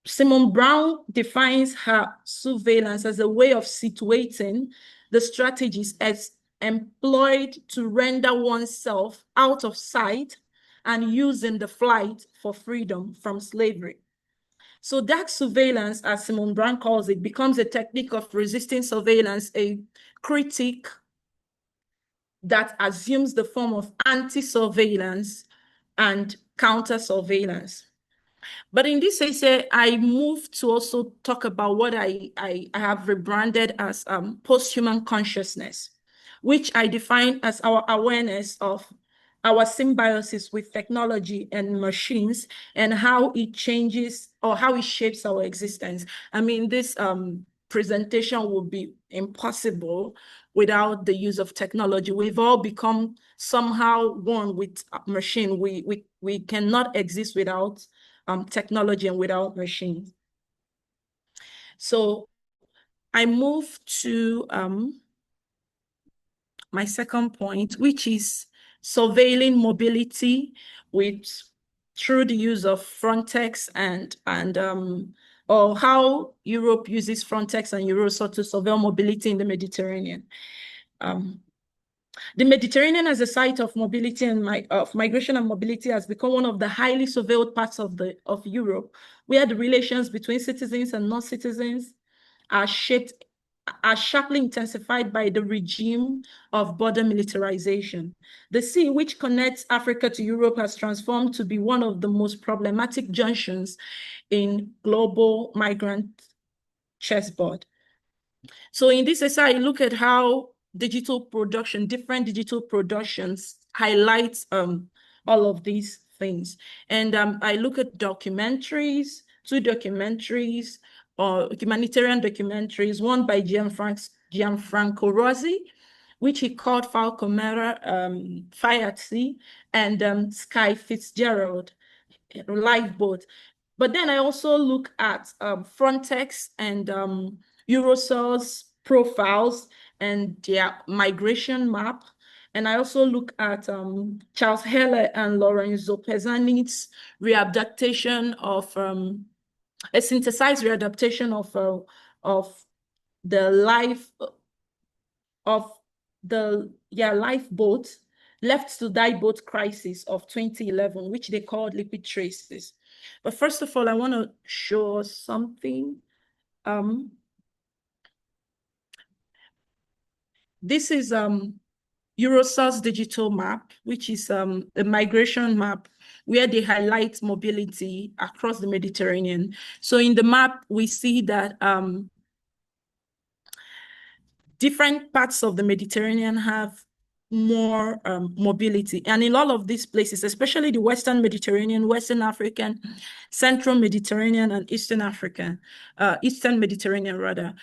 [SPEAKER 8] Simone Brown defines her surveillance as a way of situating the strategies as employed to render oneself out of sight and using the flight for freedom from slavery. So dark surveillance, as Simone Brown calls it, becomes a technique of resisting surveillance, a critique that assumes the form of anti-surveillance and counter-surveillance. But in this essay, I move to also talk about what I have rebranded as post-human consciousness, which I define as our awareness of our symbiosis with technology and machines and how it changes or how it shapes our existence. I mean, this presentation would be impossible without the use of technology. We've all become somehow one with machine. We cannot exist without technology and without machines. So I move to my second point, which is surveilling mobility through the use of Frontex or how Europe uses Frontex and Eurosur to surveil mobility in the Mediterranean. The Mediterranean as a site of mobility and migration and mobility has become one of the highly surveilled parts of Europe, where the relations between citizens and non-citizens are sharply intensified by the regime of border militarization. The sea, which connects Africa to Europe, has transformed to be one of the most problematic junctions in global migrant chessboard. So in this essay, I look at how different digital productions highlight all of these things. And I look at documentaries, two documentaries, humanitarian documentaries, one by Gianfranco Rosi, which he called Falcomera Fire at Sea, and Sky Fitzgerald, Lifeboat. But then I also look at Frontex and Eurosur's profiles and their migration map. And I also look at Charles Heller and Lorenzo Pesani's readaptation of a synthesized readaptation of the life of the lifeboat left to die boat crisis of 2011, which they called Liquid Traces. But first of all, I want to show something. This is Eurosur's digital map, which is a migration map where they highlight mobility across the Mediterranean. So in the map, we see that different parts of the Mediterranean have more mobility. And in all of these places, especially the Western Mediterranean, Western African, Central Mediterranean, and Eastern Mediterranean rather,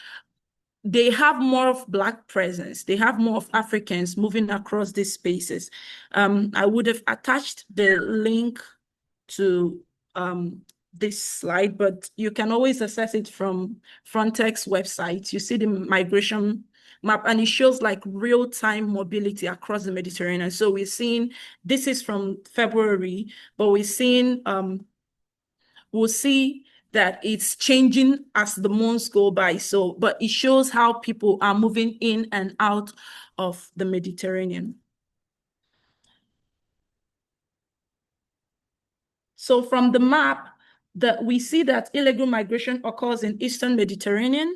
[SPEAKER 8] they have more of Black presence. They have more of Africans moving across these spaces. I would have attached the link to this slide, but you can always access it from Frontex website. You see the migration map, and it shows like real-time mobility across the Mediterranean. So we're seeing, this is from February, but we're seeing, we'll see that it's changing as the months go by. So, but it shows how people are moving in and out of the Mediterranean. So from the map, we see that illegal migration occurs in Eastern Mediterranean,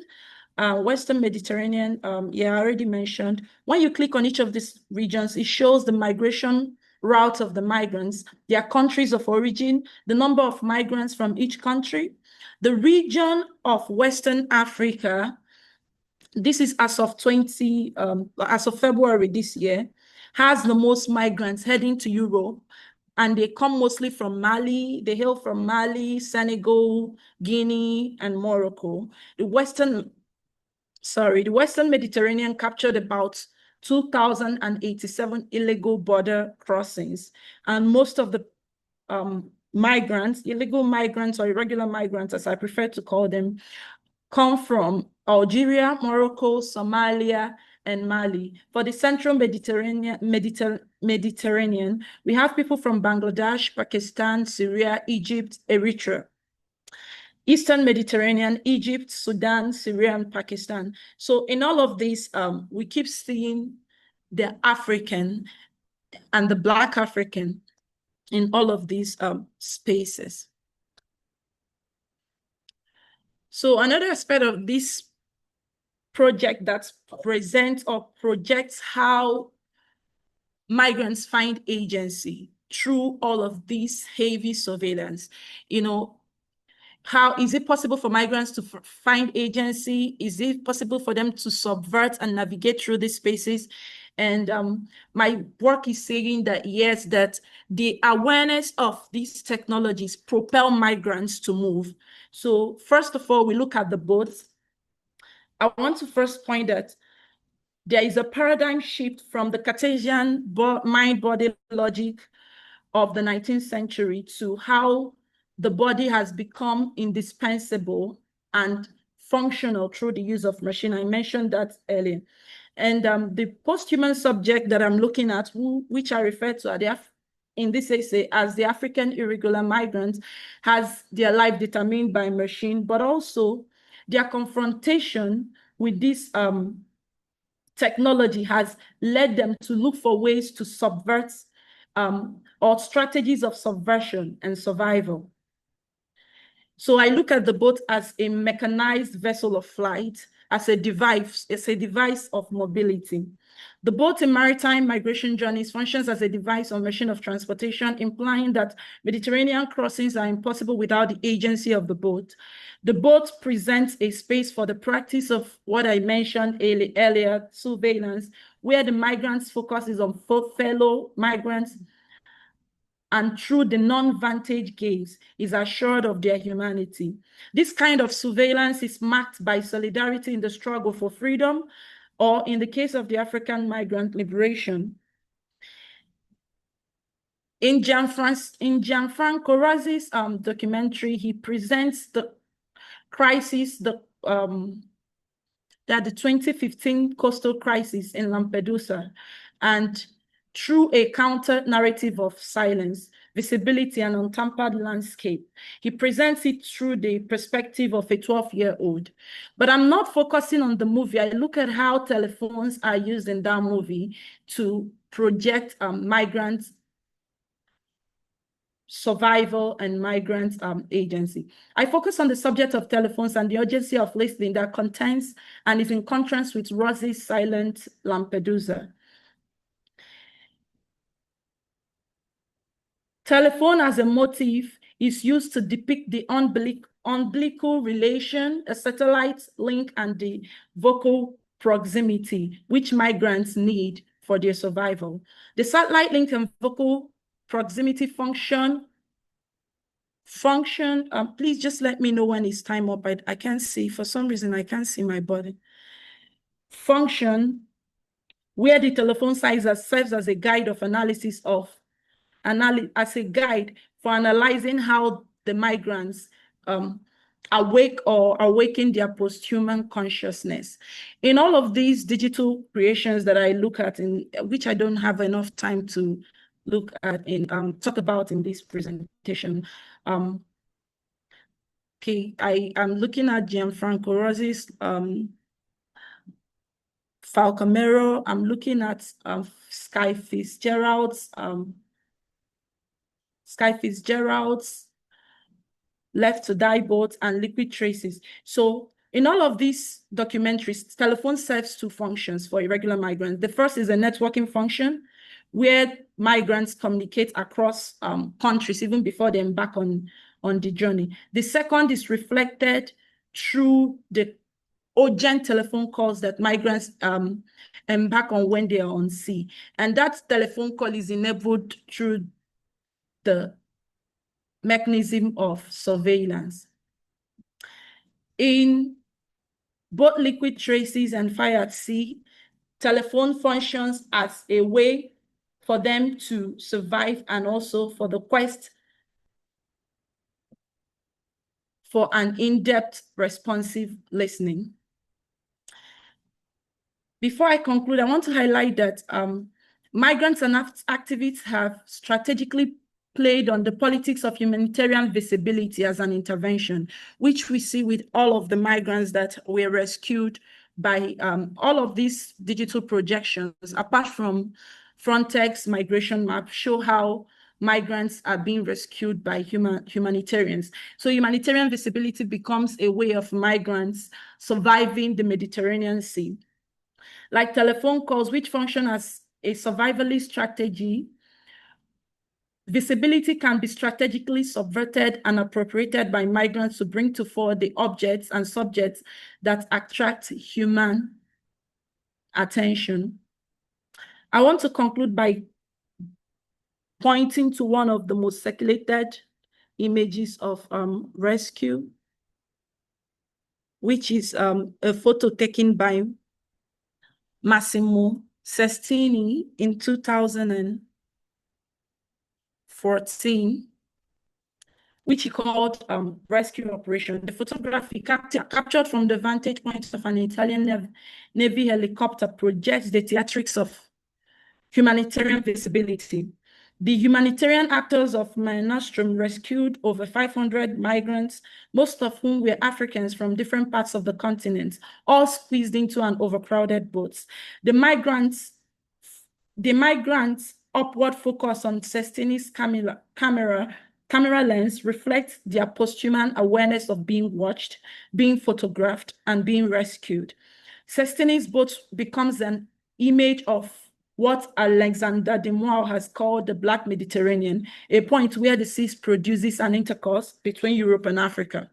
[SPEAKER 8] Western Mediterranean, I already mentioned. When you click on each of these regions, it shows the migration routes of the migrants, their countries of origin, the number of migrants from each country. The region of Western Africa, this is as of February this year, has the most migrants heading to Europe, and they come mostly from Mali. They hail from Mali, Senegal, Guinea, and Morocco. The Western Mediterranean captured about 2,087 illegal border crossings, and most of the migrants, illegal migrants or irregular migrants, as I prefer to call them, come from Algeria, Morocco, Somalia, and Mali. For the Central Mediterranean, we have people from Bangladesh, Pakistan, Syria, Egypt, Eritrea. Eastern Mediterranean, Egypt, Sudan, Syria, and Pakistan. So in all of these, we keep seeing the African and the Black African in all of these spaces. So another aspect of this project that presents or projects how migrants find agency through all of these heavy surveillance. You know, how is it possible for migrants to find agency? Is it possible for them to subvert and navigate through these spaces? And my work is saying that yes, that the awareness of these technologies propel migrants to move. So first of all, we look at the boats. I want to first point that there is a paradigm shift from the Cartesian mind-body logic of the 19th century to how the body has become indispensable and functional through the use of machine. I mentioned that earlier. And the post-human subject that I'm looking at, which I refer to in this essay as the African irregular migrants, has their life determined by machine, but also their confrontation with this technology has led them to look for ways to subvert or strategies of subversion and survival. So I look at the boat as a mechanized vessel of flight, as a device of mobility. The boat in maritime migration journeys functions as a device or machine of transportation, implying that Mediterranean crossings are impossible without the agency of the boat. The boat presents a space for the practice of what I mentioned earlier, surveillance, where the migrants' focus is on fellow migrants, and through the non-vantage gaze is assured of their humanity. This kind of surveillance is marked by solidarity in the struggle for freedom, or in the case of the African migrant liberation. In Gianfranco Rossi's documentary, he presents the crisis, the 2015 coastal crisis in Lampedusa, and through a counter narrative of silence, visibility, and untampered landscape. He presents it through the perspective of a 12-year-old. But I'm not focusing on the movie. I look at how telephones are used in that movie to project migrants' survival and migrant agency. I focus on the subject of telephones and the urgency of listening that contains and is in contrast with Rossi's silent Lampedusa. Telephone as a motif is used to depict the umbilical relation, a satellite link, and the vocal proximity, which migrants need for their survival. The satellite link and vocal proximity function, please just let me know when it's time up. I can't see, for some reason, I can't see my body. Function, where the telephone sizer serves as a guide of analysis as a guide for analyzing how the migrants awake or awaken their post-human consciousness. In all of these digital creations that I look at, which I don't have enough time to look at talk about in this presentation. Okay, I am looking at Gianfranco Rossi's Falcomero. I'm looking at Sky Fitzgerald's Left to Die boat, and Liquid Traces. So in all of these documentaries, telephone serves two functions for irregular migrants. The first is a networking function, where migrants communicate across countries even before they embark on the journey. The second is reflected through the urgent telephone calls that migrants embark on when they are on sea. And that telephone call is enabled through the mechanism of surveillance. In both Liquid Traces and Fire at Sea, telephone functions as a way for them to survive and also for the quest for an in-depth responsive listening. Before I conclude, I want to highlight that migrants and activists have strategically played on the politics of humanitarian visibility as an intervention, which we see with all of the migrants that were rescued by all of these digital projections, apart from Frontex migration map, show how migrants are being rescued by humanitarians. So humanitarian visibility becomes a way of migrants surviving the Mediterranean Sea. Like telephone calls, which function as a survivalist strategy, visibility can be strategically subverted and appropriated by migrants to bring to fore the objects and subjects that attract human attention. I want to conclude by pointing to one of the most circulated images of rescue. which is a photo taken by Massimo Sestini in 2014, which he called Rescue Operation. The photography captured from the vantage point of an Italian Navy helicopter projects the theatrics of humanitarian visibility. The humanitarian actors of Mare Nostrum rescued over 500 migrants, most of whom were Africans from different parts of the continent, all squeezed into an overcrowded boat. The migrants' upward focus on Sestini's camera lens reflects their post-human awareness of being watched, being photographed, and being rescued. Sestini's boat becomes an image of what Alexander de Moir has called the Black Mediterranean, a point where the sea produces an intercourse between Europe and Africa.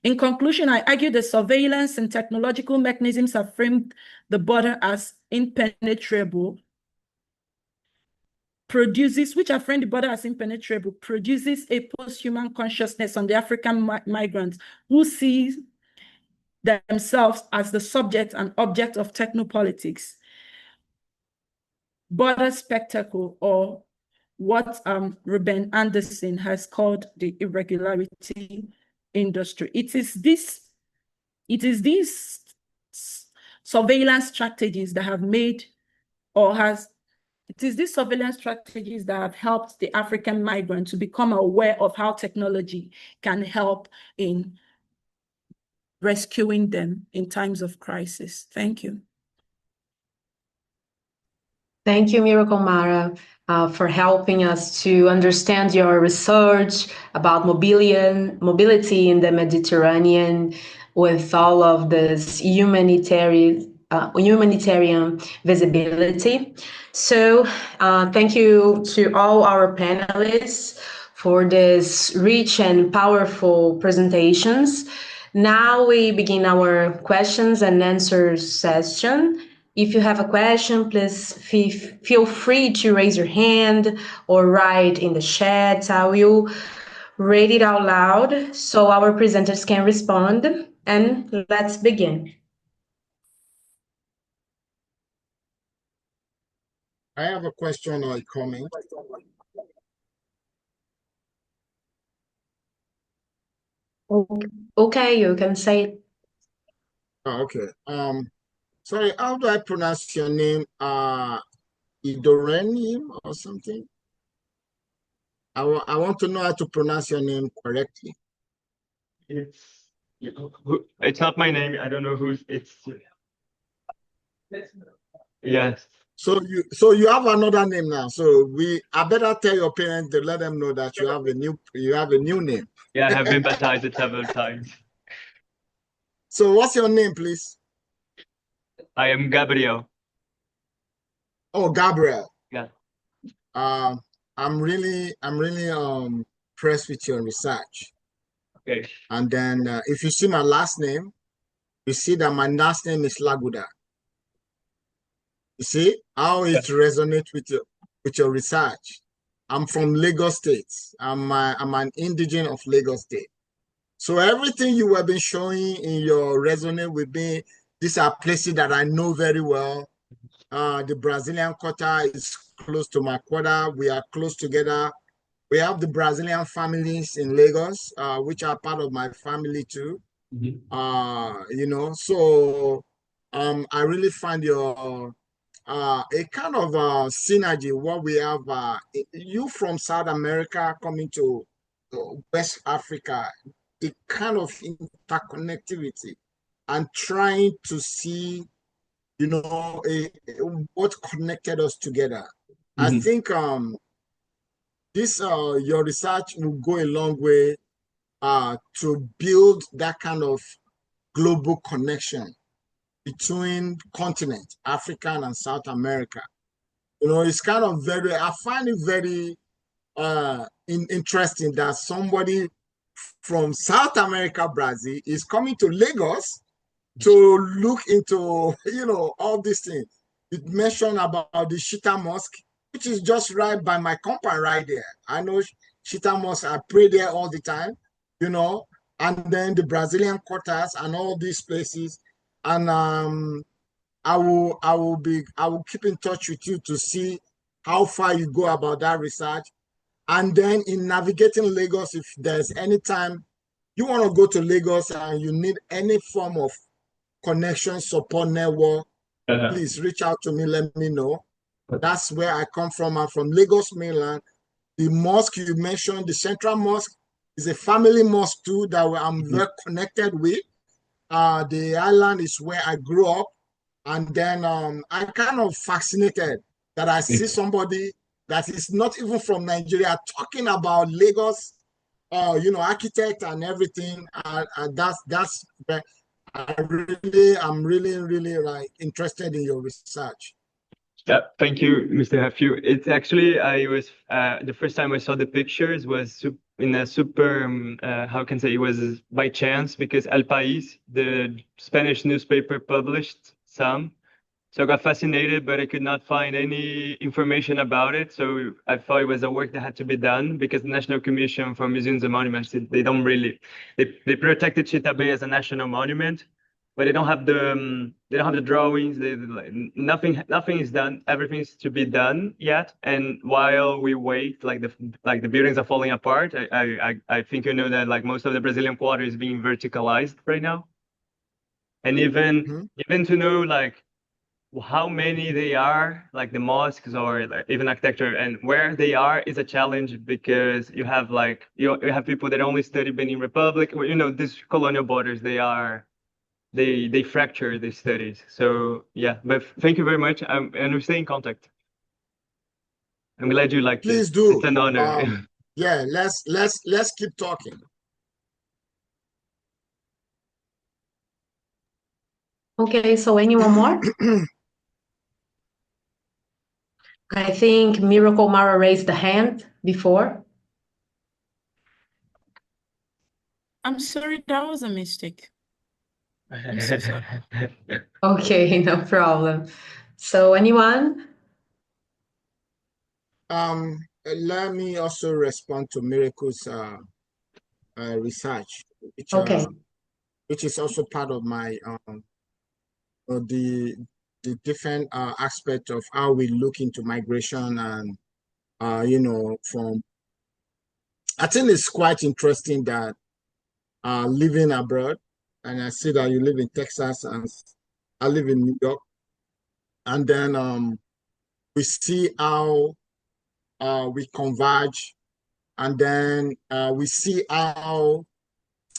[SPEAKER 8] In conclusion, I argue the surveillance and technological mechanisms have framed the border as impenetrable, produces a post-human consciousness on the African migrants who see themselves as the subject and object of technopolitics. Border spectacle, or what Ruben Anderson has called the irregularity industry. It is these surveillance strategies that have helped the African migrant to become aware of how technology can help in rescuing them in times of crisis. Thank you.
[SPEAKER 7] Thank you, Miracle Mara, for helping us to understand your research about mobility in the Mediterranean with all of this humanitarian visibility. So thank you to all our panelists for this rich and powerful presentations. Now we begin our questions and answers session. If you have a question, please feel free to raise your hand or write in the chat. I will read it out loud so our presenters can respond. And let's begin.
[SPEAKER 4] I have a question or a comment.
[SPEAKER 7] Okay, you can say it.
[SPEAKER 4] Oh, okay. Sorry, how do I pronounce your name? Idorenim or something? I want to know how to pronounce your name correctly.
[SPEAKER 6] It's not my name. I don't know who's it's. Yes.
[SPEAKER 4] So you have another name now. So I better tell your parents to let them know that you have a new name.
[SPEAKER 6] Yeah, I have been baptized several times.
[SPEAKER 4] So what's your name, please?
[SPEAKER 6] I am Gabriel.
[SPEAKER 4] Oh, Gabriel.
[SPEAKER 6] Yeah.
[SPEAKER 4] I'm really impressed with your research.
[SPEAKER 6] Okay.
[SPEAKER 4] And then if you see my last name, you see that my last name is Laguda. You see how it resonates with your research. I'm from Lagos State. I'm an indigene of Lagos State. So everything you have been showing in your resume with me, these are places that I know very well. The Brazilian Quarter is close to my quarter. We are close together. We have the Brazilian families in Lagos, which are part of my family too. Mm-hmm. So I really find your a kind of synergy. What we have, you from South America coming to West Africa, the kind of interconnectivity and trying to see, what connected us together. Mm-hmm. I think this your research will go a long way to build that kind of global connection between continent, African and South America. It's kind of I find it very interesting that somebody from South America, Brazil, is coming to Lagos to look into, all these things. It mentioned about the Shita Mosque, which is just right by my compound right there. I know Shita Mosque, I pray there all the time, and then the Brazilian quarters and all these places. And I will keep in touch with you to see how far you go about that research. And then in navigating Lagos, if there's any time you want to go to Lagos and you need any form of connection, support network, please reach out to me, let me know. That's where I come from. I'm from Lagos mainland. The mosque you mentioned, the Central Mosque, is a family mosque too that I'm very connected with. The island is where I grew up. And then I'm kind of fascinated that I see somebody that is not even from Nigeria talking about Lagos, architect and everything. And that's I'm really like interested in your research.
[SPEAKER 6] Yeah, thank you, Mr. Hafiu. It's actually, I was, the first time I saw the pictures was in a super, how can I say, it was by chance because El País, the Spanish newspaper, published some. So I got fascinated, but I could not find any information about it. So I thought it was a work that had to be done because the National Commission for Museums and Monuments, they don't really, they protected Chita Bay as a national monument, but they don't have the drawings. Nothing is done. Everything's to be done yet. And while we wait, like the buildings are falling apart. I think you know that like most of the Brazilian quarter is being verticalized right now. And even to know like how many they are, like the mosques or like even architecture, and where they are is a challenge because you have like you have people that only study Benin Republic, or these colonial borders. They fracture the studies. So yeah, but thank you very much, and we stay in contact. I'm glad you liked
[SPEAKER 4] Please
[SPEAKER 6] it.
[SPEAKER 4] do.
[SPEAKER 6] It's an honor.
[SPEAKER 4] Yeah, let's keep talking.
[SPEAKER 7] Okay, so anyone more? I think Miracle Mara raised the hand before.
[SPEAKER 8] I'm sorry, that was a mistake. I'm so sorry.
[SPEAKER 7] Okay, no problem. So anyone?
[SPEAKER 4] Let me also respond to Miracle's research,
[SPEAKER 7] Okay.
[SPEAKER 4] which is also part of my the different aspect of how we look into migration and from. I think it's quite interesting that living abroad, and I see that you live in Texas and I live in New York, and then we see how we converge, and then we see how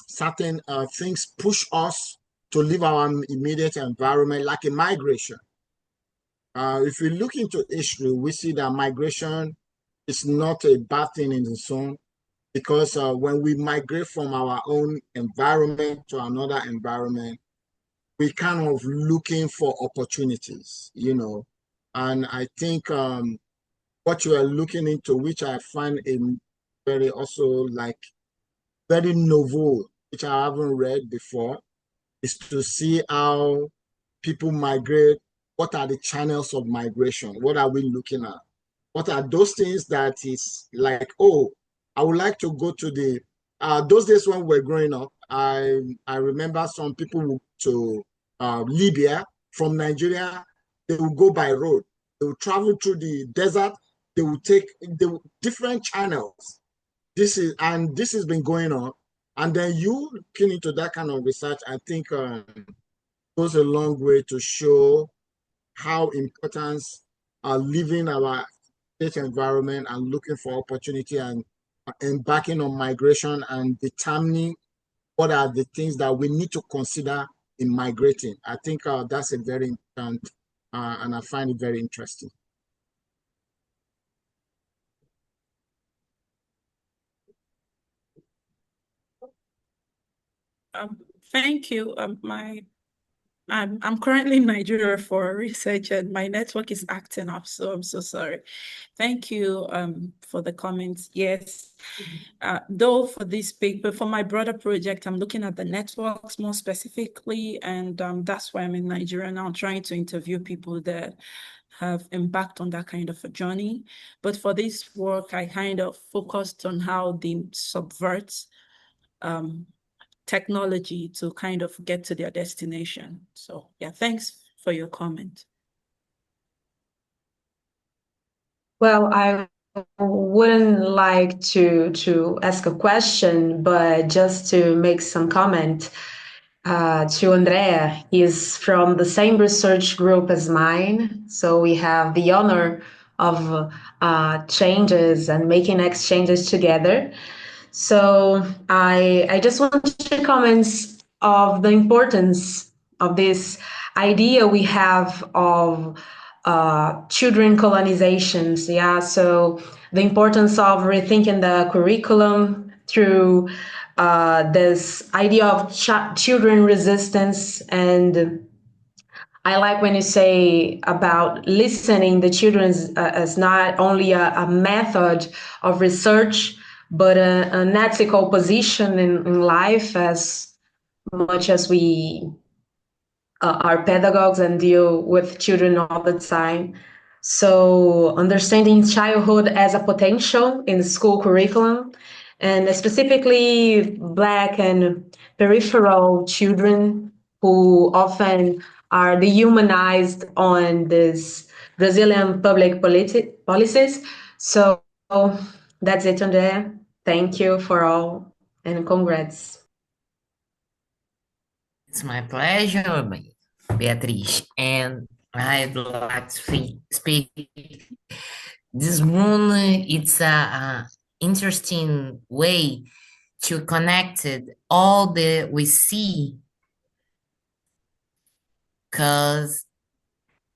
[SPEAKER 4] certain things push us to leave our immediate environment, like a migration. If we look into history, we see that migration is not a bad thing in its own, because when we migrate from our own environment to another environment, we kind of looking for opportunities, and I think what you are looking into, which I find a very also like very novel, which I haven't read before, is to see how people migrate. What are the channels of migration? What are we looking at? What are those things that is like, oh, I would like to go to the, those days when we were growing up, I remember some people to Libya from Nigeria, they will go by road. They will travel through the desert. They will take different channels. This has been going on. And then you looking into that kind of research, I think goes a long way to show how important living our state environment and looking for opportunity and embarking on migration and determining what are the things that we need to consider in migrating. I think that's a very important, and I find it very interesting.
[SPEAKER 8] Thank you. I'm currently in Nigeria for research and my network is acting up, so I'm so sorry. Thank you for the comments. Yes, though for this paper, for my broader project, I'm looking at the networks more specifically, and that's why I'm in Nigeria now, trying to interview people that have embarked on that kind of a journey. But for this work, I kind of focused on how they subvert technology to kind of get to their destination. So yeah, thanks for your comment.
[SPEAKER 7] Well, I wouldn't like to ask a question, but just to make some comment to Andrea. He's from the same research group as mine, so we have the honor of changes and making exchanges together. So I just want to comment of the importance of this idea we have of children colonizations. Yeah, so the importance of rethinking the curriculum through this idea of children resistance. And I like when you say about listening the children as not only a method of research, but an ethical position in life, as much as we are pedagogues and deal with children all the time. So understanding childhood as a potential in the school curriculum, and specifically Black and peripheral children who often are dehumanized on this Brazilian public policies. So that's it, Andrea. Thank you for all, and congrats.
[SPEAKER 5] It's my pleasure, Beatriz. And I'd like to speak. This room, it's a interesting way to connect all the we see, because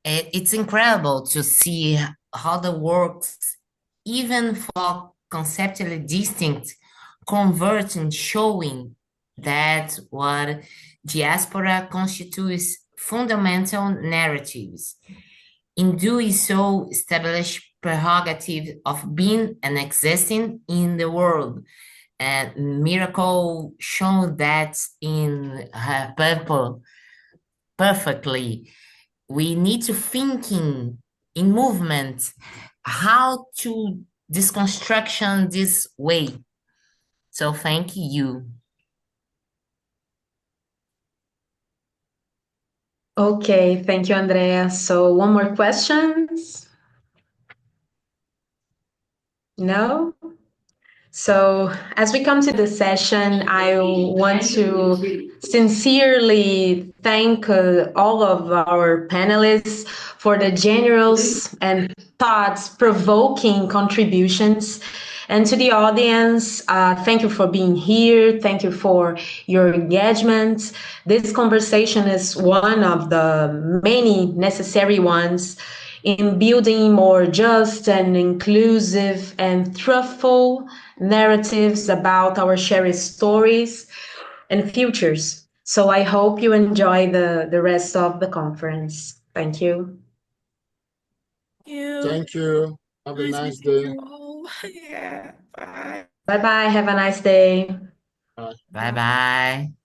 [SPEAKER 5] it's incredible to see how the works, even for conceptually distinct, converging, showing that what diaspora constitutes fundamental narratives. In doing so, establish prerogative of being and existing in the world. And Miracle shown that in her purple perfectly. We need to thinking in movement how to deconstruction this way. So thank you.
[SPEAKER 7] Okay, thank you, Andrea. So one more questions? No? So as we come to the session, I want to sincerely thank all of our panelists for the generous and thoughts-provoking contributions. And to the audience, thank you for being here. Thank you for your engagement. This conversation is one of the many necessary ones in building more just and inclusive and truthful narratives about our shared stories and futures. So I hope you enjoy the rest of the conference. Thank you.
[SPEAKER 4] Thank you. Have a nice
[SPEAKER 8] meeting
[SPEAKER 4] day.
[SPEAKER 8] you all. Yeah, bye.
[SPEAKER 7] Bye bye. Have a nice day.
[SPEAKER 4] Bye.
[SPEAKER 5] Bye bye.